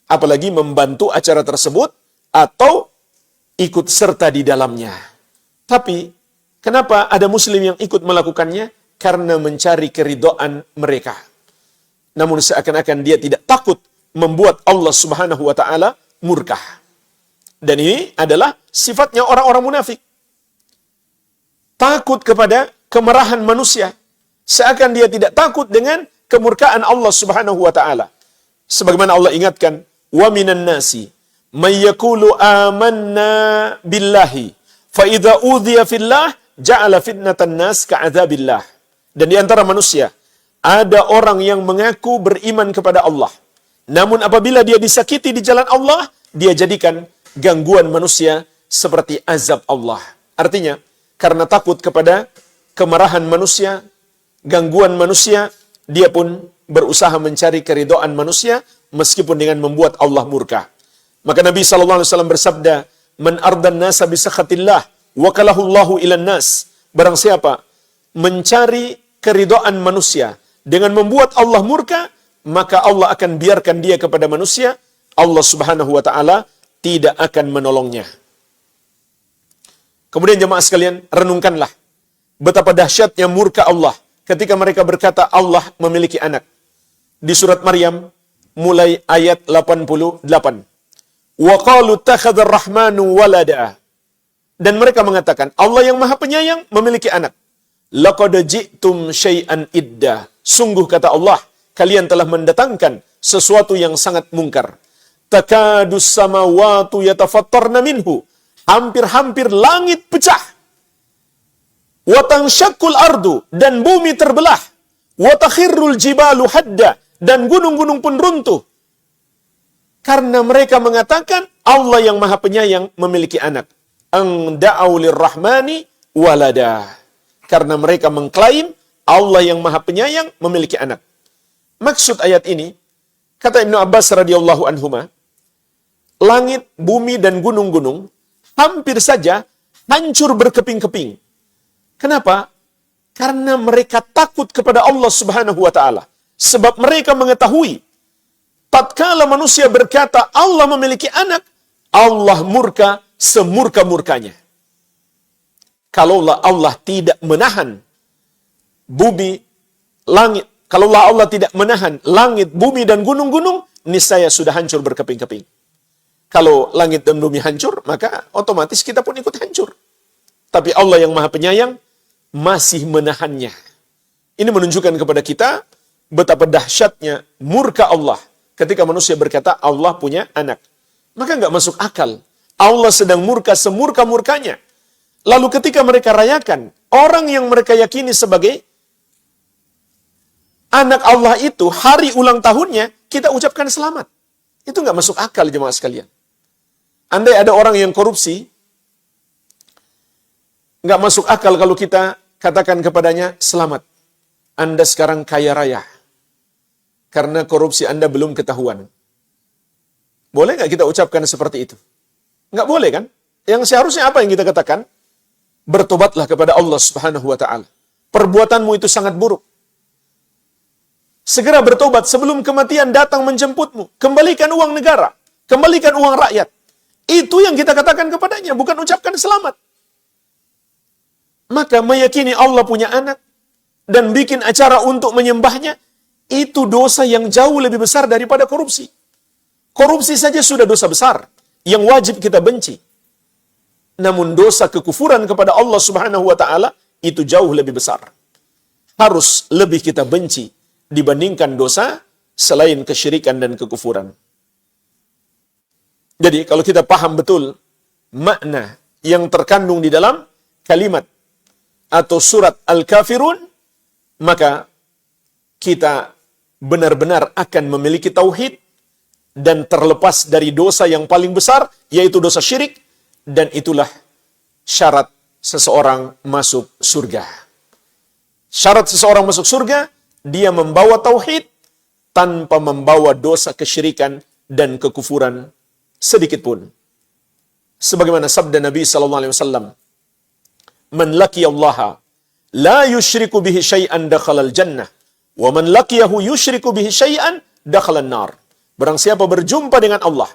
Apalagi membantu acara tersebut atau ikut serta di dalamnya. Tapi kenapa ada muslim yang ikut melakukannya? Karena mencari keridhaan mereka. Namun seakan-akan dia tidak takut membuat Allah Subhanahu wa taala murka. Dan ini adalah sifatnya orang-orang munafik. Takut kepada kemarahan manusia. Seakan dia tidak takut dengan kemurkaan Allah Subhanahu wa taala. Sebagaimana Allah ingatkan, "Wa minan nasi may yaqulu amanna billahi fa idza udhiya fillah ja'ala fitnatan nas ka'adzabillah." Dan di antara manusia ada orang yang mengaku beriman kepada Allah. Namun apabila dia disakiti di jalan Allah, dia jadikan gangguan manusia seperti azab Allah. Artinya, karena takut kepada kemarahan manusia, gangguan manusia, dia pun berusaha mencari keridhaan manusia meskipun dengan membuat Allah murka. Maka Nabi SAW bersabda, "Man ardan nasa bisakhatillah, wakalahullahu ilan nas." Barang siapa mencari keridhaan manusia dengan membuat Allah murka, maka Allah akan biarkan dia kepada manusia. Allah Subhanahu wa taala tidak akan menolongnya. Kemudian jemaah sekalian, renungkanlah betapa dahsyatnya murka Allah ketika mereka berkata Allah memiliki anak. Di surat Maryam mulai ayat 88. Wa qalu takhadzar rahmanu walada. Dan mereka mengatakan Allah yang Maha Penyayang memiliki anak. Laqad ji'tum syai'an idda. Sungguh kata Allah, kalian telah mendatangkan sesuatu yang sangat mungkar. Takadus samawati yatafattarna minhu. Hampir-hampir langit pecah. Wa tanshaqqul ardu, dan bumi terbelah. Wa takhirrul jibalu hadda, dan gunung-gunung pun runtuh. Karena mereka mengatakan Allah yang Maha Penyayang memiliki anak. Ang da'au lirrahmani walada. Karena mereka mengklaim Allah yang Maha Penyayang memiliki anak. Maksud ayat ini, kata Ibnu Abbas radhiyallahu anhuma, langit, bumi, dan gunung-gunung hampir saja hancur berkeping-keping. Kenapa? Karena mereka takut kepada Allah Subhanahu wa taala. Sebab mereka mengetahui tatkala manusia berkata Allah memiliki anak, Allah murka semurka-murkanya. Kalaulah Allah tidak menahan bumi, langit, kalaulah Allah tidak menahan langit, bumi, dan gunung-gunung, niscaya sudah hancur berkeping-keping. Kalau langit dan bumi hancur, maka otomatis kita pun ikut hancur. Tapi Allah yang Maha Penyayang masih menahannya. Ini menunjukkan kepada kita betapa dahsyatnya murka Allah ketika manusia berkata Allah punya anak. Maka nggak masuk akal Allah sedang murka semurka-murkanya. Lalu ketika mereka rayakan, orang yang mereka yakini sebagai anak Allah itu, hari ulang tahunnya, kita ucapkan selamat. Itu nggak masuk akal, jemaah sekalian. Andai ada orang yang korupsi, nggak masuk akal kalau kita katakan kepadanya, selamat, Anda sekarang kaya raya. Karena korupsi Anda belum ketahuan. Boleh nggak kita ucapkan seperti itu? Nggak boleh kan? Yang seharusnya apa yang kita katakan? Bertobatlah kepada Allah Subhanahu wa ta'ala. Perbuatanmu itu sangat buruk. Segera bertobat sebelum kematian datang menjemputmu. Kembalikan uang negara. Kembalikan uang rakyat. Itu yang kita katakan kepadanya, bukan ucapkan selamat. Maka meyakini Allah punya anak dan bikin acara untuk menyembahnya, itu dosa yang jauh lebih besar daripada korupsi. Korupsi saja sudah dosa besar yang wajib kita benci. Namun dosa kekufuran kepada Allah Subhanahu wa ta'ala itu jauh lebih besar. Harus lebih kita benci dibandingkan dosa selain kesyirikan dan kekufuran. Jadi kalau kita paham betul makna yang terkandung di dalam kalimat atau surat Al-Kafirun, maka kita benar-benar akan memiliki tauhid dan terlepas dari dosa yang paling besar, yaitu dosa syirik, dan itulah syarat seseorang masuk surga. Syarat seseorang masuk surga, dia membawa tauhid tanpa membawa dosa kesyirikan dan kekufuran sedikit pun. Sebagaimana sabda Nabi SAW, "Man laqiyallaha la yushriku bihi syai'an dakhalal jannah, wa man laqiyahu yushriku bihi syai'an dakhalan nar." Barang siapa berjumpa dengan Allah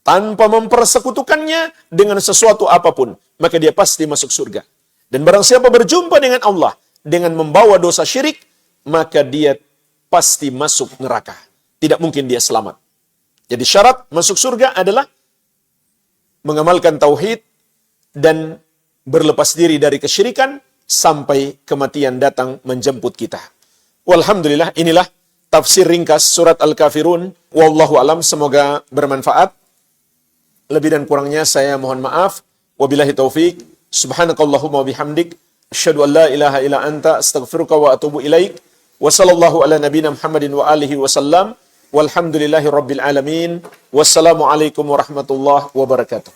tanpa mempersekutukannya dengan sesuatu apapun, maka dia pasti masuk surga. Dan barang siapa berjumpa dengan Allah dengan membawa dosa syirik, maka dia pasti masuk neraka. Tidak mungkin dia selamat. Jadi syarat masuk surga adalah mengamalkan tauhid dan berlepas diri dari kesyirikan sampai kematian datang menjemput kita. Walhamdulillah, inilah tafsir ringkas surat Al-Kafirun. Wallahu alam, semoga bermanfaat. Lebih dan kurangnya saya mohon maaf. Wabillahi taufik. Subhanakallahumma wa bihamdik. Asyhadu an la ilaha illa anta astaghfiruka wa atubu ilaik. Wa sallallahu ala nabiyina Muhammadin wa alihi wa sallam. Walhamdulillahi rabbil alamin. Wassalamu alaikum warahmatullahi wabarakatuh.